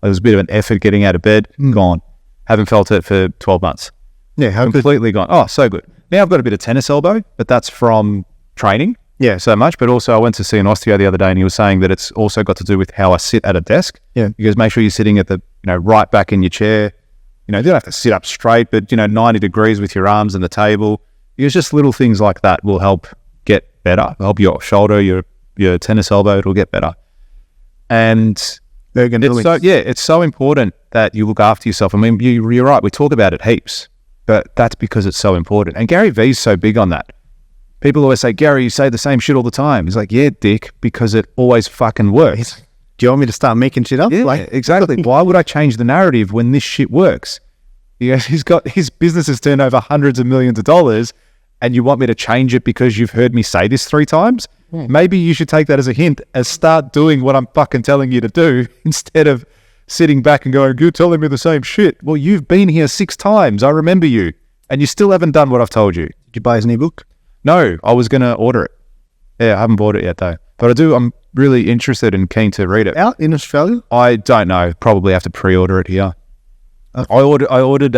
it was a bit of an effort getting out of bed. Gone. Haven't felt it for 12 months. Yeah, how Completely gone. Oh, so good. Now I've got a bit of tennis elbow, but that's from training. Yeah. So much. But also I went to see an osteo the other day, and he was saying that it's also got to do with how I sit at a desk. Yeah. Because make sure you're sitting at the right back in your chair. You don't have to sit up straight, but 90 degrees with your arms on the table. It's just little things like that will help get better. Help your shoulder, your tennis elbow, it'll get better. And it's so important that you look after yourself. I mean, you're right. We talk about it heaps, but that's because it's so important. And Gary Vee's so big on that. People always say, Gary, you say the same shit all the time. He's like, yeah, dick, because it always fucking works. Do you want me to start making shit up? Yeah, exactly. Why would I change the narrative when this shit works? He's got his business has turned over hundreds of millions of dollars, and you want me to change it because you've heard me say this 3 times? Yeah. Maybe you should take that as a hint and start doing what I'm fucking telling you to do instead of sitting back and going, you're telling me the same shit. Well, you've been here 6 times. I remember you, and you still haven't done what I've told you. Did you buy his new book? No, I was going to order it. Yeah, I haven't bought it yet though. But I'm really interested and keen to read it. Out in Australia? I don't know. Probably have to pre-order it here. Okay. I ordered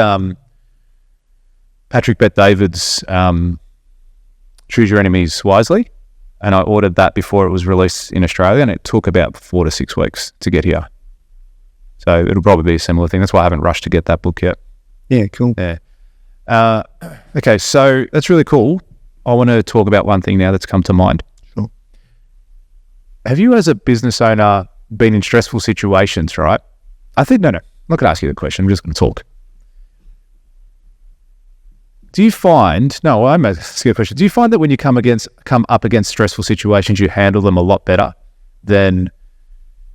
Patrick Bet-David's Choose Your Enemies Wisely, and I ordered that before it was released in Australia, and it took about 4 to 6 weeks to get here. So it'll probably be a similar thing. That's why I haven't rushed to get that book yet. Yeah, cool. Yeah. Okay, so that's really cool. I want to talk about one thing now that's come to mind. Sure. Have you as a business owner been in stressful situations, right? No, I'm not going to ask you the question. I'm just going to talk. Do you find, I'm asking you a question. Do you find that when you come up against stressful situations, you handle them a lot better than,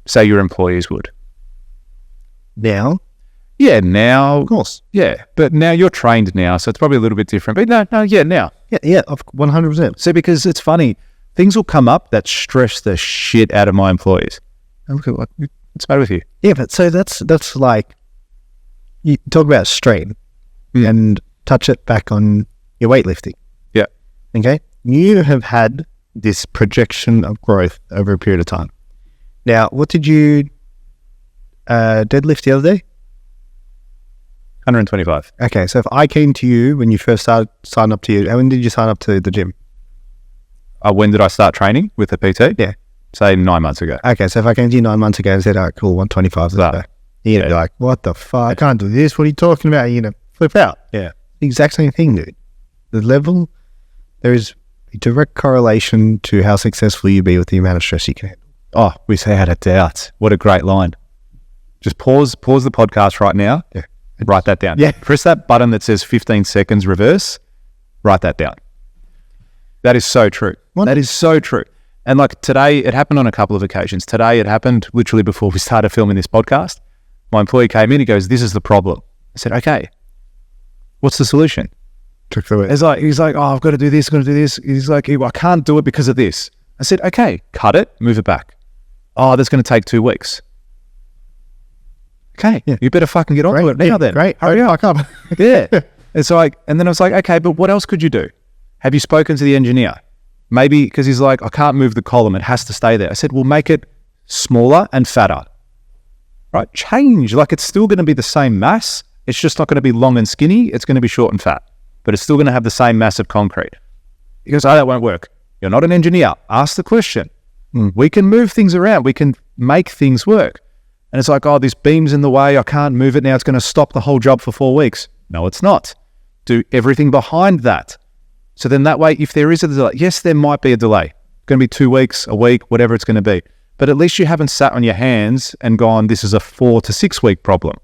say, your employees would? Now, Yeah, now. Of course. Yeah, but now you're trained now, so it's probably a little bit different. But now. Yeah, 100%. See, because it's funny, things will come up that stress the shit out of my employees. And look at what's the matter with you? Yeah, but so that's like, you talk about strain and touch it back on your weightlifting. Yeah. Okay? You have had this projection of growth over a period of time. Now, what did you deadlift the other day? 125. Okay, so if I came to you when you first signed up to you, when did you sign up to the gym? When did I start training with the PT? Yeah. Say 9 months ago. Okay, so if I came to you 9 months ago and said, all right, cool, 125, let's go. You're going to be like, what the fuck? I can't do this. What are you talking about? You're going to flip out. Yeah. The exact same thing, dude. The level, there is a direct correlation to how successful you be with the amount of stress you can handle. Oh, without a doubt. What a great line. Just pause the podcast right now. Yeah. Write that down. Yeah. Press that button that says 15 seconds reverse. Write that down. That is so true. What? That is so true. And like today, it happened on a couple of occasions. Today, it happened literally before we started filming this podcast. My employee came in, he goes, this is the problem. I said, okay, what's the solution? Took through it. He's like, oh, I've got to do this, got to do this. He's like, I can't do it because of this. I said, okay, cut it, move it back. Oh, that's going to take 2 weeks. Okay, you better fucking get onto it now then. Great. Hurry up. Up. Yeah. It's like, and then I was like, okay, but what else could you do? Have you spoken to the engineer? Maybe, because he's like, I can't move the column, it has to stay there. I said, well, make it smaller and fatter. Right? Change. Like, it's still going to be the same mass. It's just not going to be long and skinny. It's going to be short and fat. But it's still going to have the same mass of concrete. He goes, oh, that won't work. You're not an engineer. Ask the question. We can move things around. We can make things work. And it's like, oh, this beam's in the way. I can't move it now. It's going to stop the whole job for 4 weeks. No, it's not. Do everything behind that. So then that way, if there is a delay, yes, there might be a delay. It's going to be 2 weeks, a week, whatever it's going to be. But at least you haven't sat on your hands and gone, this is a 4 to 6 week problem.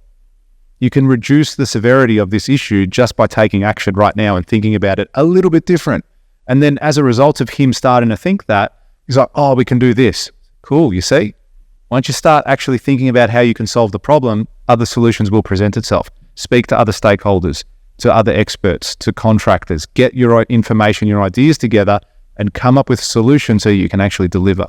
You can reduce the severity of this issue just by taking action right now and thinking about it a little bit different. And then as a result of him starting to think that, he's like, oh, we can do this. Cool, you see? Once you start actually thinking about how you can solve the problem, other solutions will present itself. Speak to other stakeholders, to other experts, to contractors. Get your information, your ideas together and come up with solutions so you can actually deliver.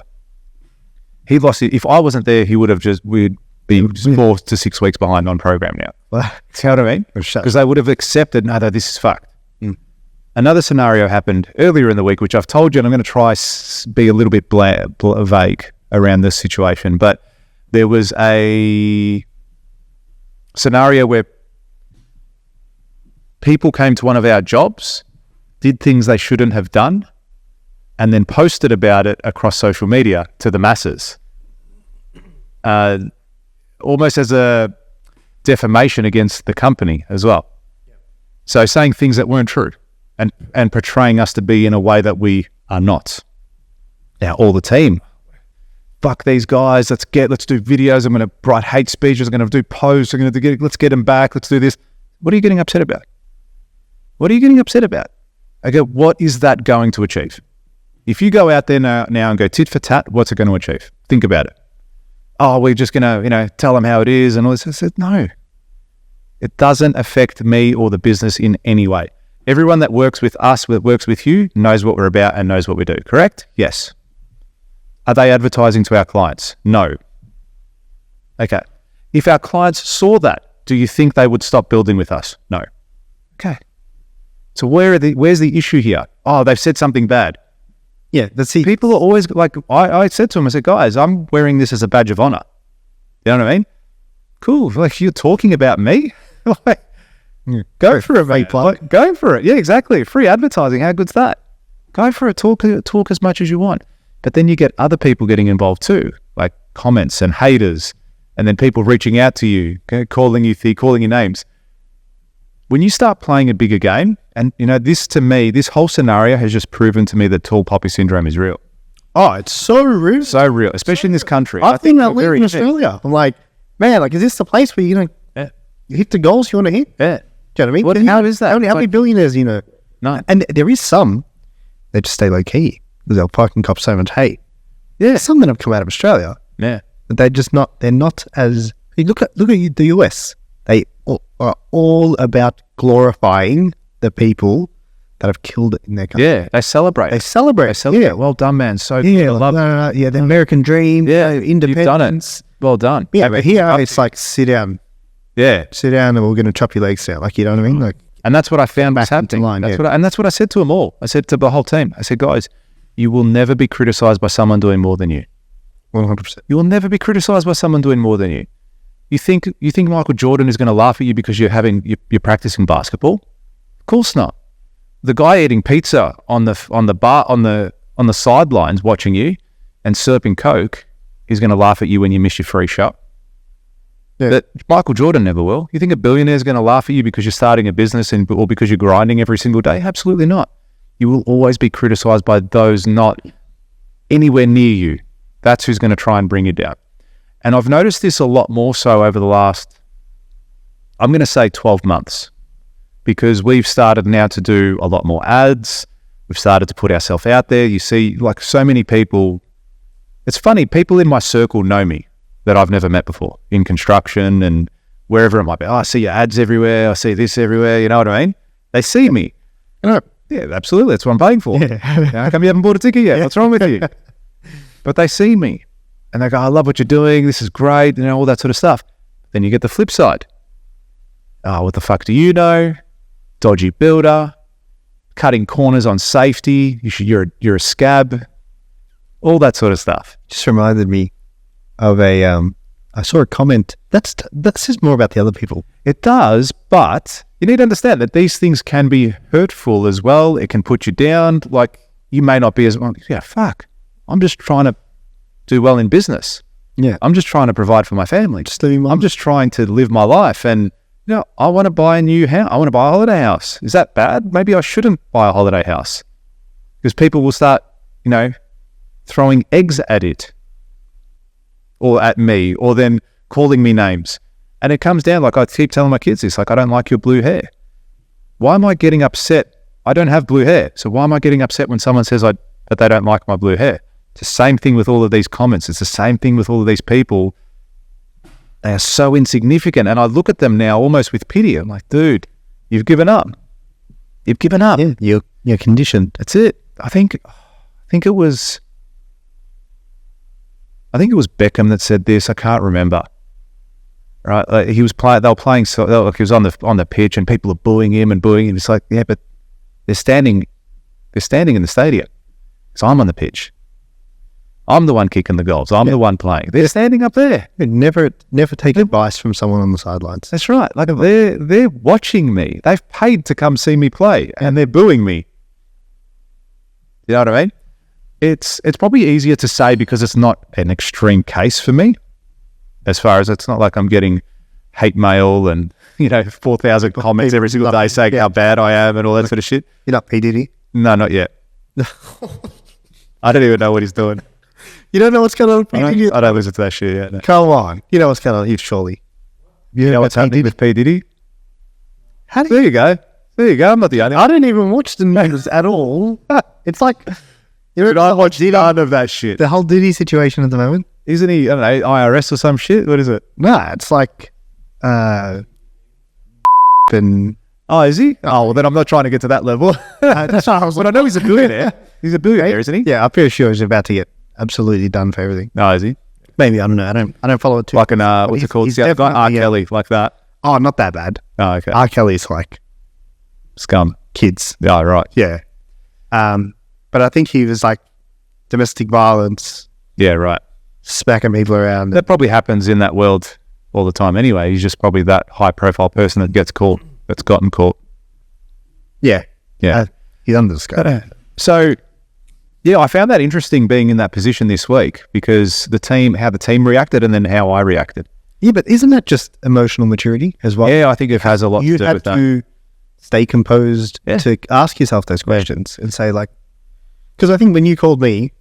He lost it. If I wasn't there, we'd be 4 to 6 weeks behind on program now. See what I mean? Because they would have accepted, no, this is fucked. Another scenario happened earlier in the week, which I've told you, and I'm going to try be a little bit vague around this situation. But there was a scenario where people came to one of our jobs, did things they shouldn't have done, and then posted about it across social media to the masses, almost as a defamation against the company as well. So saying things that weren't true and portraying us to be in a way that we are not. Now, all the team, fuck these guys, let's do videos, I'm going to write hate speeches, I'm going to do posts, let's get them back, let's do this. What are you getting upset about? What are you getting upset about? Okay, what is that going to achieve? If you go out there now and go tit for tat, what's it going to achieve? Think about it. Oh, we're just going to, tell them how it is and all this. I said, no. It doesn't affect me or the business in any way. Everyone that works with us, that works with you, knows what we're about and knows what we do, correct? Yes. Are they advertising to our clients? No. Okay. If our clients saw that, do you think they would stop building with us? No. Okay. So where's the issue here? Oh, they've said something bad. Yeah, that's it. People are always like, I said to them, I said, guys, I'm wearing this as a badge of honor. You know what I mean? Cool. Like, you're talking about me? Go for it, mate. Go for it. Yeah, exactly. Free advertising. How good's that? Go for it. Talk as much as you want. But then you get other people getting involved too, like comments and haters, and then people reaching out to you, calling you names. When you start playing a bigger game, and this to me, this whole scenario has just proven to me that tall poppy syndrome is real. Oh, it's so real. So real, especially in this country. I think that live in Australia. I'm like, man, is this the place where you hit the goals you want to hit? Yeah. Do you know what I mean? How is that? How many billionaires, No. And there is some, they just stay low key because they'll fucking cop so much hate. Yeah. Some that have come out of Australia. Yeah. But they're not as, you look at the US. are all about glorifying the people that have killed it in their country. Yeah, they celebrate. They celebrate. Yeah, well done, man. So Yeah, good. I love yeah, the American dream. Yeah, independence. you've done it. Well done. Yeah, but here it's like sit down, Yeah, and we're going to chop your legs down. Like, you know what I mean? Like, and that's what I found was back into happening. line, That's yeah. that's what I said to them all. I said to the whole team. I said, guys, you will never be criticized by someone doing more than you. 100%. You will never be criticized by someone doing more than you. You think Michael Jordan is going to laugh at you because you're practicing basketball? Of course not. The guy eating pizza on the sidelines watching you and slurping Coke is going to laugh at you when you miss your free shot. Yeah. But Michael Jordan never will. You think a billionaire is going to laugh at you because you're starting a business or because you're grinding every single day? Absolutely not. You will always be criticized by those not anywhere near you. That's who's going to try and bring you down. And I've noticed this a lot more so over the last, I'm going to say 12 months, because we've started now to do a lot more ads. We've started to put ourselves out there. You see, like, so many people, it's funny, people in my circle know me that I've never met before in construction and wherever it might be. Oh, I see your ads everywhere. I see this everywhere. You know what I mean? They see me. Yeah, absolutely. That's what I'm paying for. Yeah. How come you haven't bought a ticket yet? What's wrong with you? But they see me and they go, I love what you're doing. This is great. You know, all that sort of stuff. Then you get the flip side. Oh, what the fuck do you know? Dodgy builder, cutting corners on safety. You're a scab. All that sort of stuff. Just reminded me of I saw a comment. That says more about the other people. It does, but you need to understand that these things can be hurtful as well. It can put you down. Like, you may not be as, yeah, fuck. I'm just trying to do well in business. Yeah. I'm just trying to provide for my family. living I'm just trying to live my life. And, you know, I want to buy a new house. I want to buy a holiday house. Is that bad? Maybe I shouldn't buy a holiday house, because people will start, you know, throwing eggs at it or at me, or then calling me names. And it comes down, like, I keep telling my kids this, like, I don't like your blue hair. Why am I getting upset? I don't have blue hair. So why am I getting upset when someone says that they don't like my blue hair? It's the same thing with all of these comments. It's the same thing with all of these people. They are so insignificant. And I look at them now almost with pity. I'm like, dude, you've given up. You've given up. Yeah, you're conditioned. That's it. I think it was Beckham that said this. I can't remember. Right? Like, he was playing. They were playing. So, like, he was on the pitch, and people are booing him. It's like, yeah, but they're standing in the stadium. So I'm on the pitch. I'm the one kicking the goals. I'm the one playing. They're standing up there. Never take advice from someone on the sidelines. That's right. Like, they're watching me. They've paid to come see me play, and they're booing me. You know what I mean? It's probably easier to say because it's not an extreme case for me. As far as, it's not like I'm getting hate mail and, you know, 4,000 comments every single day saying how bad I am and all that sort of shit. You're not P. Diddy? No, not yet. I don't even know what he's doing. You don't know what's going on with P. Diddy? I don't listen to that shit yet. No. Come on. You know what's going on here, surely. You know what's happening with P. Diddy? There you go. I'm not the only one. I don't even watch the news at all. It's like, Dude, I watch none of that shit. the whole Diddy situation at the moment. Isn't he, I don't know, IRS or some shit? What is it? Nah, it's like, and Oh, is he? Oh, well, then I'm not trying to get to that level. that's what I was But I know he's a billionaire. He's a billionaire, isn't he? Yeah, I'm pretty sure he's about to get absolutely done for everything. No, is he? Maybe, I don't know. I don't follow it too. Like an, what's it called? He's The other guy? R. definitely, Kelly, like that. Oh, not that bad. Oh, okay. R. Kelly's like Scum. kids. Yeah, right. Yeah. But I think he was like domestic violence, Yeah, right. smacking people around. That probably happens in that world all the time anyway. He's just probably that high-profile person that gets caught, that's gotten caught. Yeah. Yeah. He's under the scope. So, yeah, I found that interesting being in that position this week, because how the team reacted and then how I reacted. Yeah, but isn't that just emotional maturity as well? Yeah, I think it has a lot to You do have with that. to stay composed Yeah. to ask yourself those questions and say, like, because I think when you called me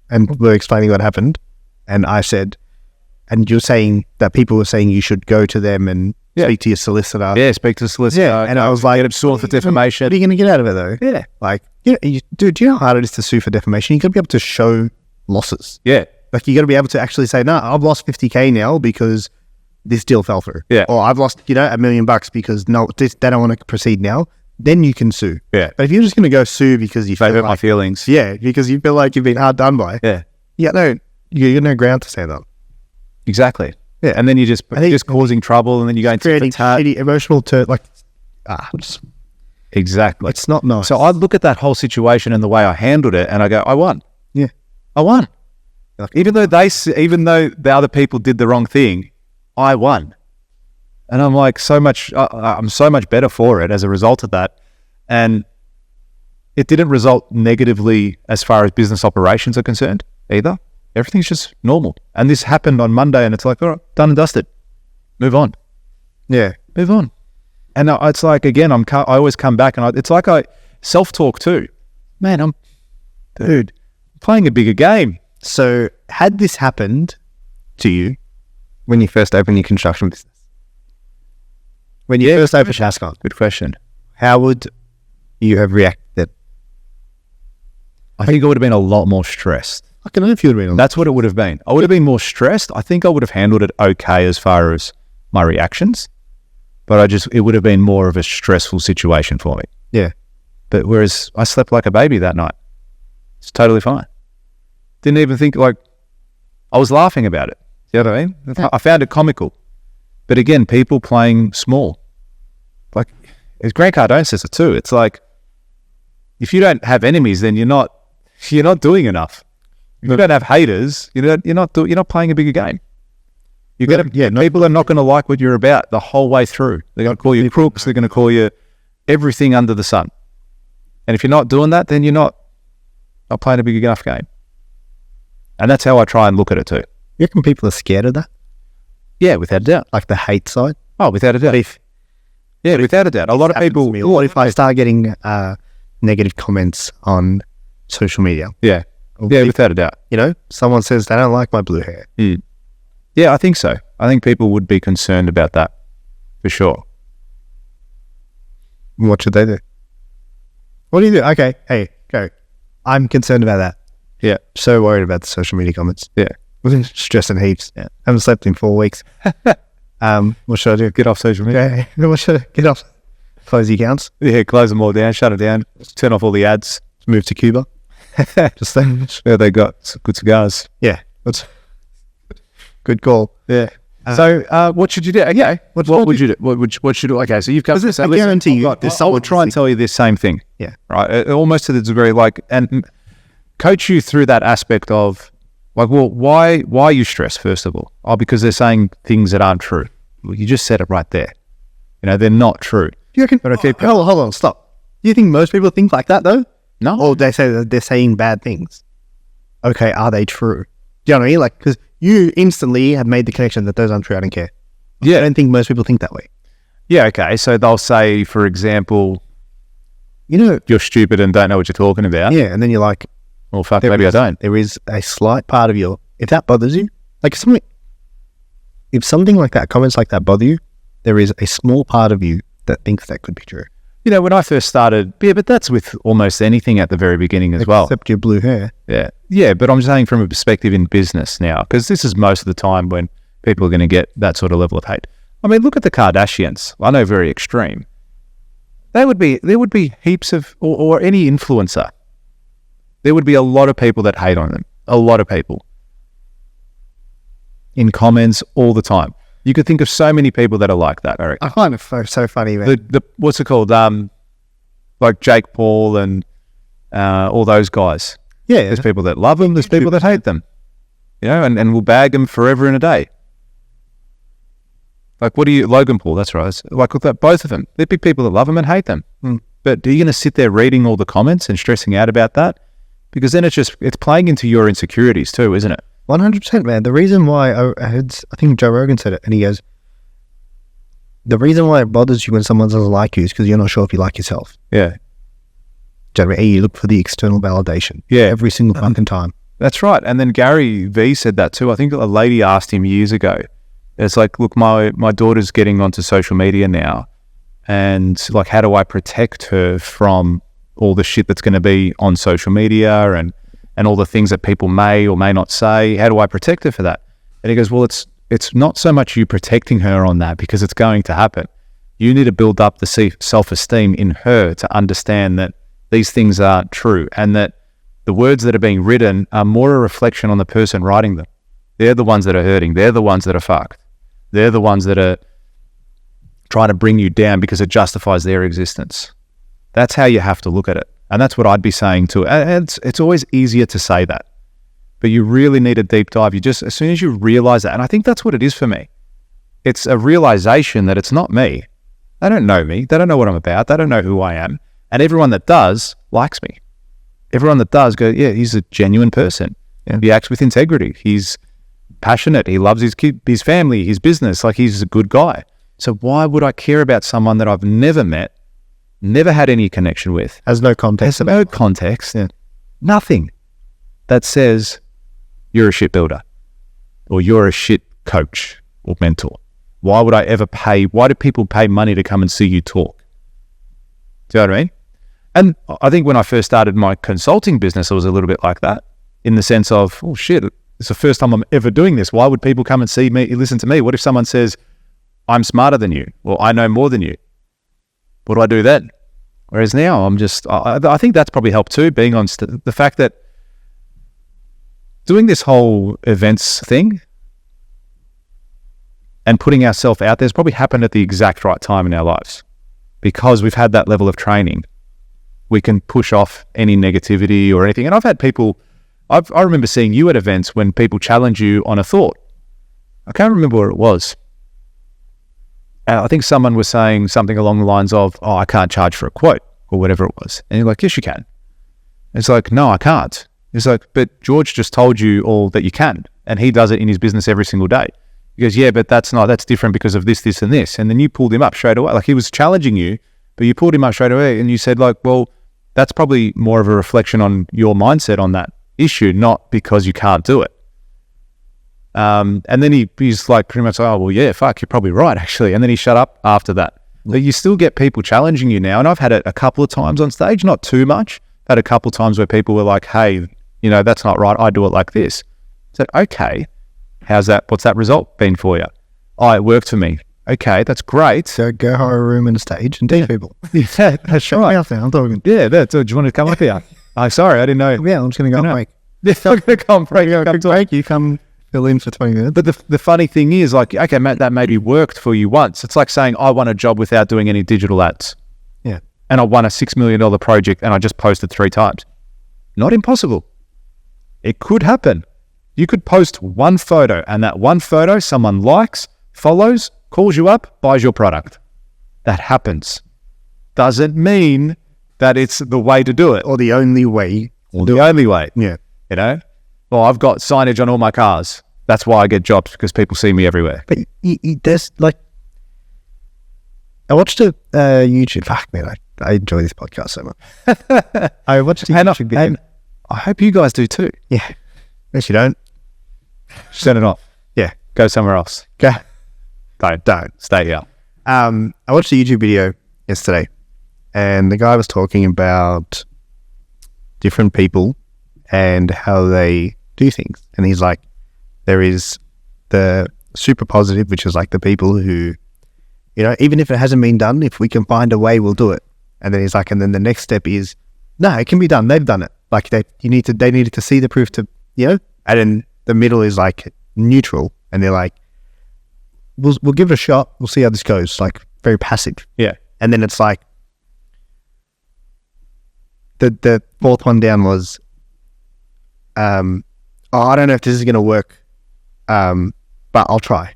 and were explaining what happened, and I said, and you're saying that people were saying you should go to them and speak to your solicitor. Yeah, speak to the solicitor. Yeah, and I was like, get him sued for defamation. What are you going to get out of it, though? Yeah. Like, dude, do you know how hard it is to sue for defamation? You got to be able to show losses. Yeah. Like, you got to be able to actually say, no, I've lost 50K now because this deal fell through. Yeah. Or I've lost, $1 million because they don't want to proceed now. Then you can sue. Yeah. But if you're just going to go sue because you They feel hurt like, my feelings. yeah, because you feel like you've been hard done by, Yeah. you're no ground to stand on. Exactly. Yeah. And then you're just causing trouble, and then you're going Creating to tat. shitty emotional Exactly. it's not nice. So I look at that whole situation and the way I handled it, and I go, I won. Yeah. I won. Even though the other people did the wrong thing, I won. And I'm like I'm so much better for it as a result of that. And it didn't result negatively as far as business operations are concerned either. Everything's just normal. And this happened on Monday, and it's like, all right, done and dusted. Move on. Yeah. Move on. And it's like, again, I always come back, and it's like I self-talk too. Man, I'm playing a bigger game. So had this happened to you when you first opened your construction business? When you first opened Tascon? Good question. How would you have reacted? I think I would have been a lot more stressed. I can know if you would have been. That's what it would have been. I would have been more stressed. I think I would have handled it okay as far as my reactions, but it would have been more of a stressful situation for me. Yeah. But whereas I slept like a baby that night. It's totally fine. Didn't even think, I was laughing about it. You know what I mean? Yeah. I found it comical. But again, people playing small. Like, as Grant Cardone says it too, it's like, if you don't have enemies, then you're not doing enough. If you don't have haters, you're not playing a bigger game. People are not going to like what you're about the whole way through. They're going to call you crooks. They're going to call you everything under the sun. And if you're not doing that, then you're not playing a big enough game. And that's how I try and look at it too. You reckon people are scared of that? Yeah, without a doubt. Like the hate side? Oh, without a doubt. Without a doubt. A lot of people... What if I start getting negative comments on social media? Yeah. Without a doubt. Someone says they don't like my blue hair. Mm. Yeah, I think so. I think people would be concerned about that, for sure. What should they do? What do you do? Okay, hey, go. I'm concerned about that. Yeah. So worried about the social media comments. Yeah. Stressing heaps. Yeah. Haven't slept in 4 weeks. What should I do? Get off social media. Yeah. What should I get off? Close the accounts? Yeah, close them all down, shut it down, turn off all the ads. Move to Cuba? Just Yeah, they got good cigars. Yeah. That's good call. Yeah. So what should you do? Okay. What would you do? What should you do? Okay, so you've got this. I guarantee you. I will try and tell you this same thing. Yeah. Right. Almost to the degree and coach you through that aspect of why are you stressed, first of all? Oh, because they're saying things that aren't true. Well, you just said it right there. They're not true. Do you reckon? Hold on, stop. Do you think most people think like that though? No. Or they say that they're saying bad things. Okay, are they true? Do you know what I mean? Because you instantly have made the connection that those aren't true. I don't care. Yeah. I don't think most people think that way. Yeah, okay. So they'll say, for example, you're stupid and don't know what you're talking about. Yeah, and then you're like, well, fuck, maybe I don't. There is a slight part of you, if that bothers you, if something like that, comments like that bother you, there is a small part of you that thinks that could be true. When I first started, but that's with almost anything at the very beginning as well. Except your blue hair. Yeah. Yeah, but I'm saying from a perspective in business now, because this is most of the time when people are going to get that sort of level of hate. I mean, look at the Kardashians. I know, very extreme. There would be heaps of, or any influencer. There would be a lot of people that hate on them. A lot of people. In comments all the time. You could think of so many people that are like that, I reckon. I find it so funny, man. What's it called? Like Jake Paul and all those guys. Yeah. There's people that love them, there's people that hate them. And will bag them forever and a day. Like, Logan Paul, that's right. Like, look at both of them. There'd be people that love them and hate them. Mm. But are you going to sit there reading all the comments and stressing out about that? Because then it's playing into your insecurities too, isn't it? 100%, man. The reason why I think Joe Rogan said it, and he goes, the reason why it bothers you when someone doesn't like you is because you're not sure if you like yourself. Yeah. Generally, you look for the external validation. Yeah. Every single fucking time. That's right. And then Gary Vee said that too. I think a lady asked him years ago. It's like, look, my daughter's getting onto social media now, and like, how do I protect her from all the shit that's going to be on social media and all the things that people may or may not say? How do I protect her for that? And he goes, well, it's not so much you protecting her on that, because it's going to happen. You need to build up the self-esteem in her to understand that these things aren't true, and that the words that are being written are more a reflection on the person writing them. They're the ones that are hurting. They're the ones that are fucked. They're the ones that are trying to bring you down because it justifies their existence. That's how you have to look at it. And that's what I'd be saying too. And it's always easier to say that, but you really need a deep dive. As soon as you realize that, and I think that's what it is for me. It's a realization that it's not me. They don't know me. They don't know what I'm about. They don't know who I am. And everyone that does likes me. Everyone that does go, yeah, he's a genuine person. Yeah. He acts with integrity. He's passionate. He loves his kid, his family, his business. Like, he's a good guy. So why would I care about someone that I've never met, never had any connection with? Has no context. Has no context. Yeah. Nothing that says you're a shit builder or you're a shit coach or mentor. Why would I ever pay? Why do people pay money to come and see you talk? Do you know what I mean? And I think when I first started my consulting business, it was a little bit like that, in the sense of, oh shit, it's the first time I'm ever doing this. Why would people come and see me, listen to me? What if someone says, I'm smarter than you, or I know more than you? What do I do then? Whereas now I'm just, I think that's probably helped too, being on the fact that doing this whole events thing and putting ourselves out there has probably happened at the exact right time in our lives, because we've had that level of training. We can push off any negativity or anything. And I've had people, I remember seeing you at events when people challenge you on a thought. I can't remember what it was. I think someone was saying something along the lines of, oh, I can't charge for a quote, or whatever it was. And you're like, yes, you can. It's like, no, I can't. It's like, but George just told you all that you can, and he does it in his business every single day. He goes, yeah, but that's different because of this, this, and this. And then you pulled him up straight away. Like, he was challenging you, but you pulled him up straight away, and you said, like, well, that's probably more of a reflection on your mindset on that issue, not because you can't do it. And then he's like, pretty much, oh, well, yeah, fuck, you're probably right, actually. And then he shut up after that. But you still get people challenging you now. And I've had it a couple of times on stage, not too much. I've had a couple of times where people were like, hey, you know, that's not right. I do it like this. So, okay, what's that result been for you? Oh, it worked for me. Okay, that's great. So go hire a room and a stage and teach people. Yeah, that's right. I'm talking. Yeah, do you want to come up here? Oh, sorry, I didn't know. Yeah, I'm just going to go on break. Yeah, I'm going to go on break. You come fill in for 20 minutes. But the funny thing is, like, okay, Matt, that maybe worked for you once. It's like saying, I won a job without doing any digital ads. Yeah. And I won a $6 million project and I just posted 3 times. Not impossible. It could happen. You could post one photo, and that one photo someone likes, follows, calls you up, buys your product. That happens. Doesn't mean that it's the way to do it. Or the only way. The only way. Yeah. You know? Well, I've got signage on all my cars. That's why I get jobs, because people see me everywhere. But there's like, I watched a YouTube. Fuck, man, I enjoy this podcast so much. I watched a YouTube video. And I hope you guys do too. Yeah. If you don't, send it off. Yeah. Go somewhere else. Go. Don't. Stay here. I watched a YouTube video yesterday, and the guy was talking about different people and how they do things. And he's like, there is the super positive, which is like the people who, you know, even if it hasn't been done, if we can find a way, we'll do it. And then he's like, and then the next step is, no, it can be done. They've done it. Like they needed to see the proof to, you know. And then the middle is like neutral, and they're like, we'll give it a shot. We'll see how this goes. Like very passive. Yeah. And then it's like, the fourth one down was, I don't know if this is going to work, but I'll try.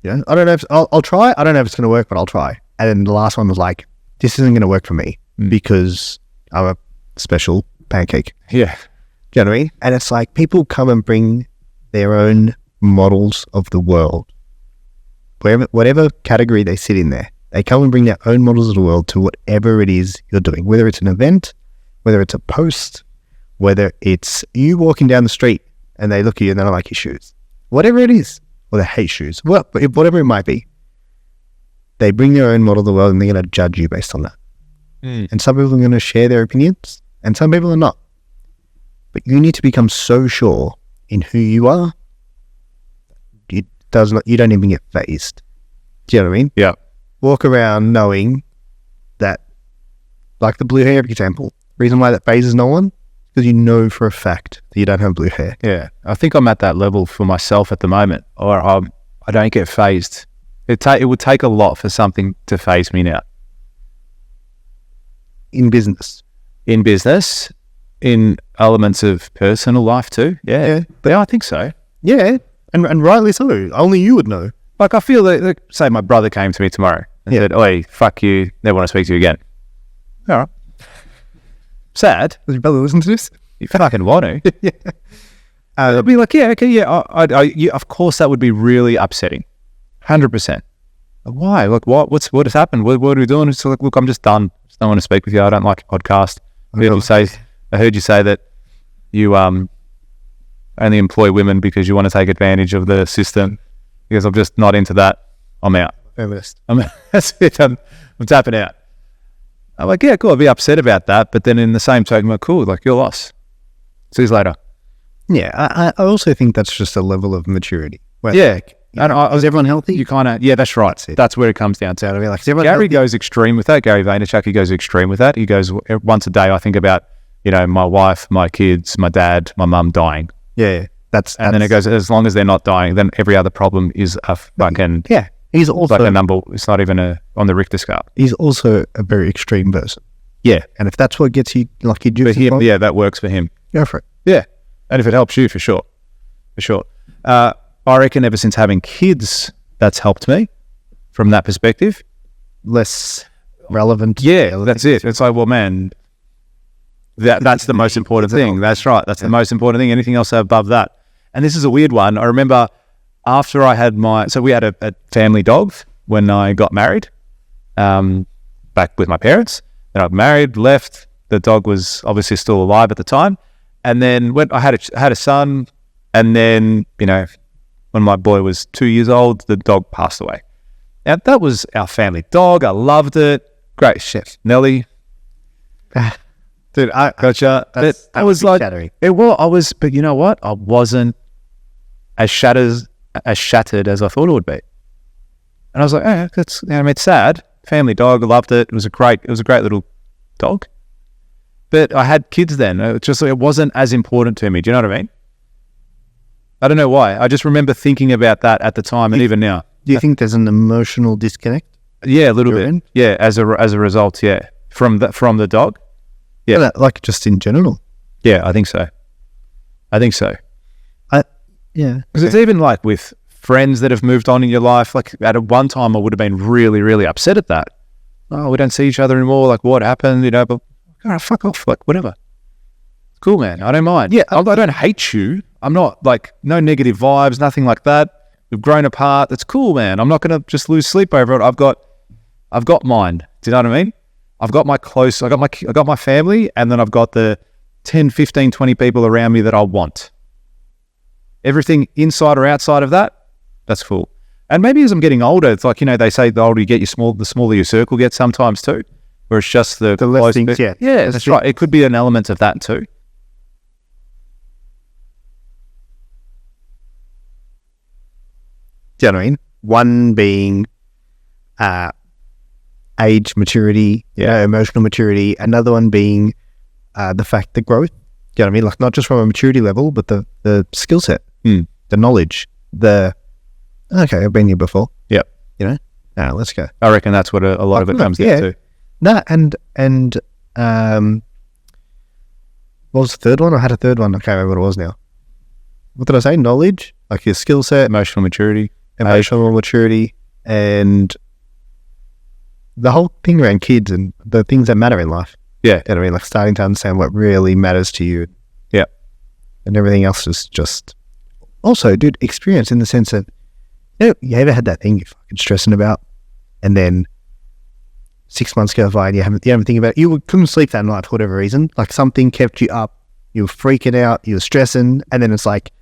Yeah. I don't know if I'll try. I don't know if it's going to work, but I'll try. And then the last one was like, this isn't going to work for me because I'm a special pancake. Yeah. Do you know what I mean? And it's like people come and bring their own models of the world. Whatever category they sit in there, they come and bring their own models of the world to whatever it is you're doing, whether it's an event, whether it's a post, whether it's you walking down the street and they look at you and they don't like your shoes, whatever it is, or they hate shoes, whatever it might be, they bring their own model of the world and they're going to judge you based on that. And some people are going to share their opinions and some people are not. But you need to become so sure in who you are. you don't even get phased. Do you know what I mean? Yeah. Walk around knowing that, like the blue hair example, reason why that phases no one, because you know for a fact that you don't have blue hair. Yeah. I think I'm at that level for myself at the moment, or I don't get phased. It would take a lot for something to phase me now. In business. In business, in elements of personal life too. Yeah. Yeah, I think so. Yeah, and rightly so. Only you would know. Like I feel like, say my brother came to me tomorrow and said, "Oi, fuck you, never want to speak to you again." All right. Sad. Does your brother listen to this? You fucking want to. Yeah. I'd be like, yeah, okay, yeah. Of course that would be really upsetting. 100%. Why? Like, what has happened? What are we doing? It's like, look, I'm just done. Just don't want to speak with you. I don't like your podcast. I heard you say that you only employ women because you want to take advantage of the system. Because I'm just not into that. I'm out. Feminist. That's it. I'm tapping out. I'm like, yeah, cool. I'll be upset about that. But then in the same token, I'm like, cool, like you're lost. See you later. Yeah, I also think that's just a level of maturity. Where, yeah. And is everyone healthy? You kind of, yeah, that's right. That's where it comes down to. I mean, like, Gary goes extreme with that. Gary Vaynerchuk, he goes extreme with that. He goes, once a day, I think about, my wife, my kids, my dad, my mum dying. Yeah. And then it goes, as long as they're not dying, then every other problem is a fucking... Yeah. He's also... like a number, it's not even on the Richter scale. He's also a very extreme person. Yeah. And if that's what gets you, like you do... For him, yeah, that works for him. Go for it. Yeah. And if it helps you, for sure. For sure. I reckon ever since having kids, that's helped me from that perspective. Less relevant. Yeah, that's it. It's like, well, man, that's the most important thing. That's right. That's the most important thing. Anything else above that. And this is a weird one. I remember after I had so we had a family dog when I got married, back with my parents. Then I got married, left. The dog was obviously still alive at the time. And then when I had a son, and then, when my boy was 2 years old, the dog passed away. Now, that was our family dog. I loved it. Great chef, Nelly. Dude, I gotcha. That was like, shattering. But you know what? I wasn't as shattered as I thought it would be. And I was like, it's sad. Family dog, I loved it. It was a great little dog. But I had kids then. It wasn't as important to me. Do you know what I mean? I don't know why. I just remember thinking about that at the time and even now. Do you think there's an emotional disconnect? Yeah, a little bit. Yeah, as a result, yeah. From the dog? Yeah. Well, like just in general? Yeah, I think so. Yeah. Because it's even like with friends that have moved on in your life, like at one time I would have been really, really upset at that. Oh, we don't see each other anymore. Like what happened, but all right, fuck off, like whatever. Cool, man. I don't mind. Yeah. I don't hate you. I'm not like, no negative vibes, nothing like that. We've grown apart. That's cool, man. I'm not going to just lose sleep over it. I've got mine. Do you know what I mean? I got my family, and then I've got the 10, 15, 20 people around me that I want. Everything inside or outside of that, that's cool. And maybe as I'm getting older, it's like, they say the older you get, the smaller your circle gets sometimes too, where it's just the less things, yeah. Yeah, that's right. It could be an element of that too. Do you know what I mean? One being age maturity, emotional maturity. Another one being the fact that growth. Do you know what I mean? Like not just from a maturity level, but the skill set, the knowledge, okay, I've been here before. Yep. Let's go. I reckon that's what a lot of it comes down to. No, and what was the third one? I had a third one. I can't remember what it was now. What did I say? Knowledge, like your skill set, emotional maturity, and the whole thing around kids and the things that matter in life. Yeah. You know what I mean? Like starting to understand what really matters to you. Yeah. And everything else is just also, dude, experience in the sense that you ever had that thing you're fucking stressing about, and then 6 months go by and you haven't think about it. You couldn't sleep that night for whatever reason. Like something kept you up. You were freaking out. You were stressing, and then it's like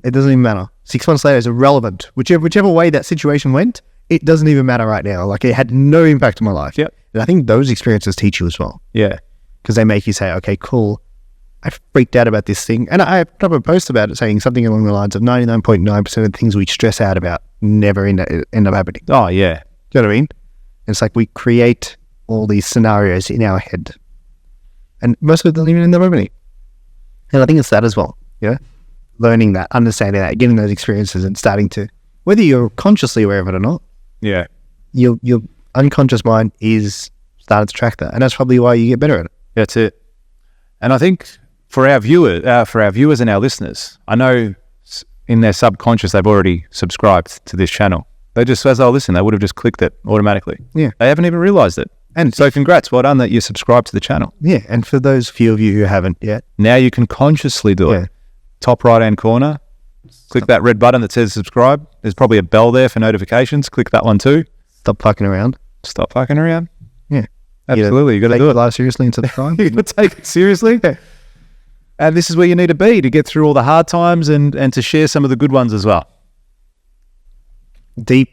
it doesn't even matter. 6 months later, it's irrelevant. Whichever way that situation went, it doesn't even matter right now. Like it had no impact on my life. Yep. And I think those experiences teach you as well. Yeah. Because they make you say, okay, cool. I freaked out about this thing. And I put up a post about it saying something along the lines of 99.9% of the things we stress out about never end up happening. Oh, yeah. Do you know what I mean? It's like we create all these scenarios in our head, and most of it doesn't even end up happening. And I think it's that as well. Yeah, learning that, understanding that, getting those experiences, and starting to, whether you're consciously aware of it or not, Yeah. your unconscious mind is starting to track that, and that's probably why you get better at it. That's it. And I think for our viewers and our listeners, I know in their subconscious they've already subscribed to this channel. They just, as they listen, they would have just clicked it automatically. Yeah. They haven't even realized it. And so congrats, well done that you subscribed to the channel. Yeah, and for those few of you who haven't yet, Now you can consciously do it. Top right-hand corner, click that red button that says subscribe. There's probably a bell there for notifications. Click that one too. stop fucking around. Stop fucking around. Yeah. Absolutely, you got to do it. Life seriously into the time. You got to take it seriously. And this is where you need to be to get through all the hard times and to share some of the good ones as well. Deep.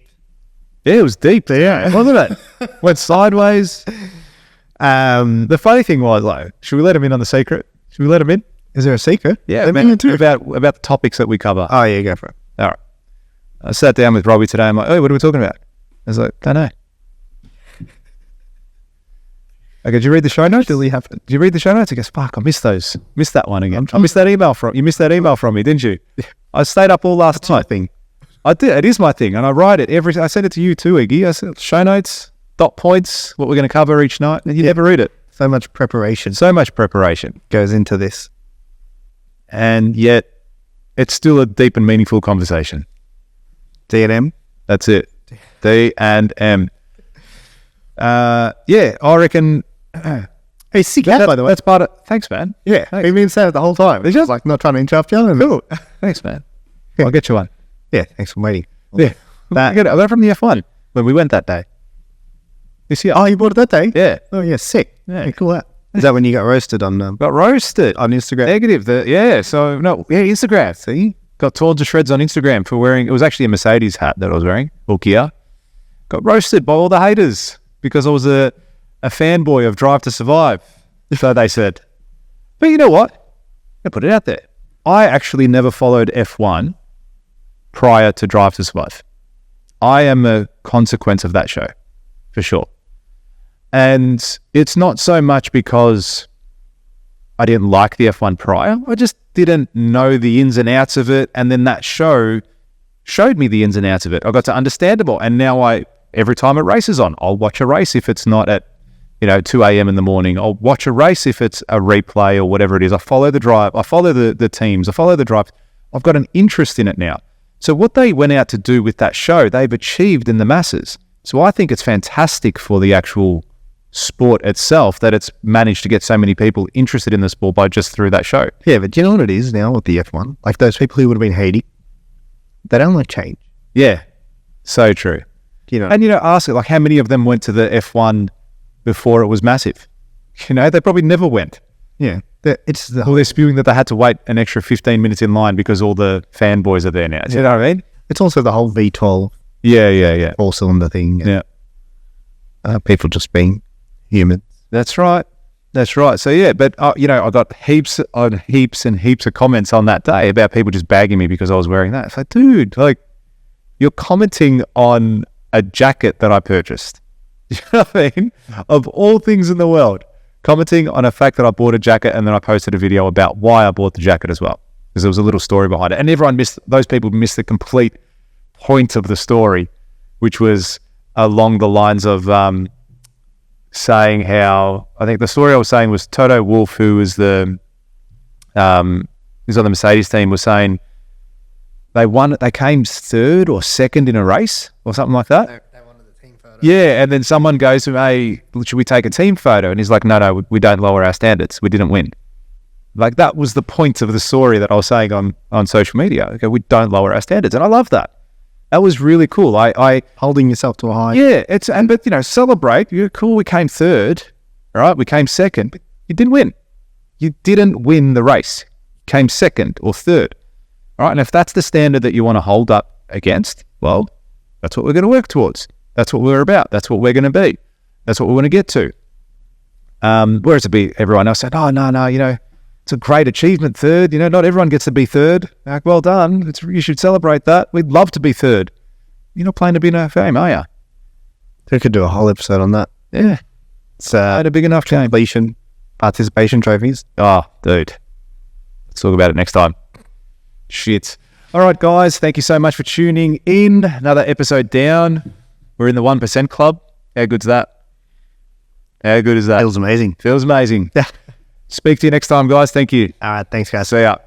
Yeah, it was deep there, wasn't it? Went sideways. The funny thing was, like, should we let him in on the secret? Should we let him in? Is there a secret? Yeah, Let me in too. about the topics that we cover. Oh yeah, go for it. All right. I sat down with Robbie today. I'm like, oh, what are we talking about? I was like, don't know. Okay, did you read the show notes? Really happened. Did you read the show notes? He goes, fuck, I missed those. Missed that one again. I missed that email from you. Missed that email from me, didn't you? I stayed up all last night. Thing. I did. It is my thing, and I write it every. I send it to you too, Iggy. I said show notes, dot points, what we're going to cover each night, and you never read it. So much preparation So much preparation, goes into this. and yet it's still a deep and meaningful conversation. D&M. That's it. D and M. Yeah, I reckon. Hey, sick hat, by the way. That's part of. Thanks, man. Yeah, we've been saying it the whole time. It's just like not trying to interrupt you. Cool. Thanks, man. I'll get you one. Yeah, thanks for waiting. Yeah, I got it from the F1 when we went that day. This year. Oh, you bought it that day? Yeah. Oh, yeah, sick. Yeah. Yeah, cool. Is that when you got roasted on Got roasted. on Instagram? Negative. Instagram. See? Got torn to shreds on Instagram for wearing, it was actually a Mercedes hat that I was wearing, or Kia. Got roasted by all the haters because I was a fanboy of Drive to Survive, so they said. But you know what? I put it out there. I actually never followed F1 prior to Drive to Survive. I am a consequence of that show, for sure. And it's not so much because I didn't like the F1 prior. I just didn't know the ins and outs of it. And then that show showed me the ins and outs of it. I got to understand it more. And now every time a race is on, I'll watch a race if it's not at 2 a.m. in the morning. I'll watch a race if it's a replay or whatever it is. I follow the drive. I follow the teams. I follow the drive. I've got an interest in it now. So what they went out to do with that show, they've achieved in the masses. So I think it's fantastic for the actual sport itself that it's managed to get so many people interested in the sport by just through that show. Yeah, but do you know what it is now with the F1? Like those people who would have been hating, they don't like change. Yeah, so true. And ask it, like, how many of them went to the F1 before it was massive? They probably never went. Yeah. They're spewing that they had to wait an extra 15 minutes in line because all the fanboys are there now. Do you know what I mean? It's also the whole V12 Yeah. four-cylinder thing. Yeah. People just being human. That's right. So yeah, but I got heaps and heaps of comments on that day about people just bagging me because I was wearing that. It's like, dude, like, you're commenting on a jacket that I purchased. You know what I mean? Of all things in the world, commenting on a fact that I bought a jacket, and then I posted a video about why I bought the jacket as well, because there was a little story behind it. And those people missed the complete point of the story, which was along the lines of saying how, I think the story I was saying was Toto Wolff, who is who's on the Mercedes team, was saying they came third or second in a race or something like that. They wanted the team photo. Yeah, and then someone goes to him, hey, should we take a team photo? And he's like, no, we don't lower our standards. We didn't win. Like, that was the point of the story that I was saying on social media. Okay, we don't lower our standards. And I love that. That was really cool. I Holding yourself to a high. Yeah, but celebrate. You're cool. We came third. All right, we came second, but you didn't win. You didn't win the race. You came second or third. All right, and if that's the standard that you want to hold up against, well, that's what we're going to work towards. That's what we're about. That's what we're going to be. That's what we want to get to. Whereas everyone else said, oh, no, it's a great achievement, third. Not everyone gets to be third. Like, well done. You should celebrate that. We'd love to be third. you're not playing a big enough game, are you? We could do a whole episode on that. Yeah. It's Playing a big enough game. participation trophies. Oh, dude. Let's talk about it next time. Shit. All right, guys. Thank you so much for tuning in. Another episode down. We're in the 1% club. How good's that? How good is that? Feels amazing. Feels amazing. Speak to you next time, guys. Thank you. All right. Thanks, guys. See ya.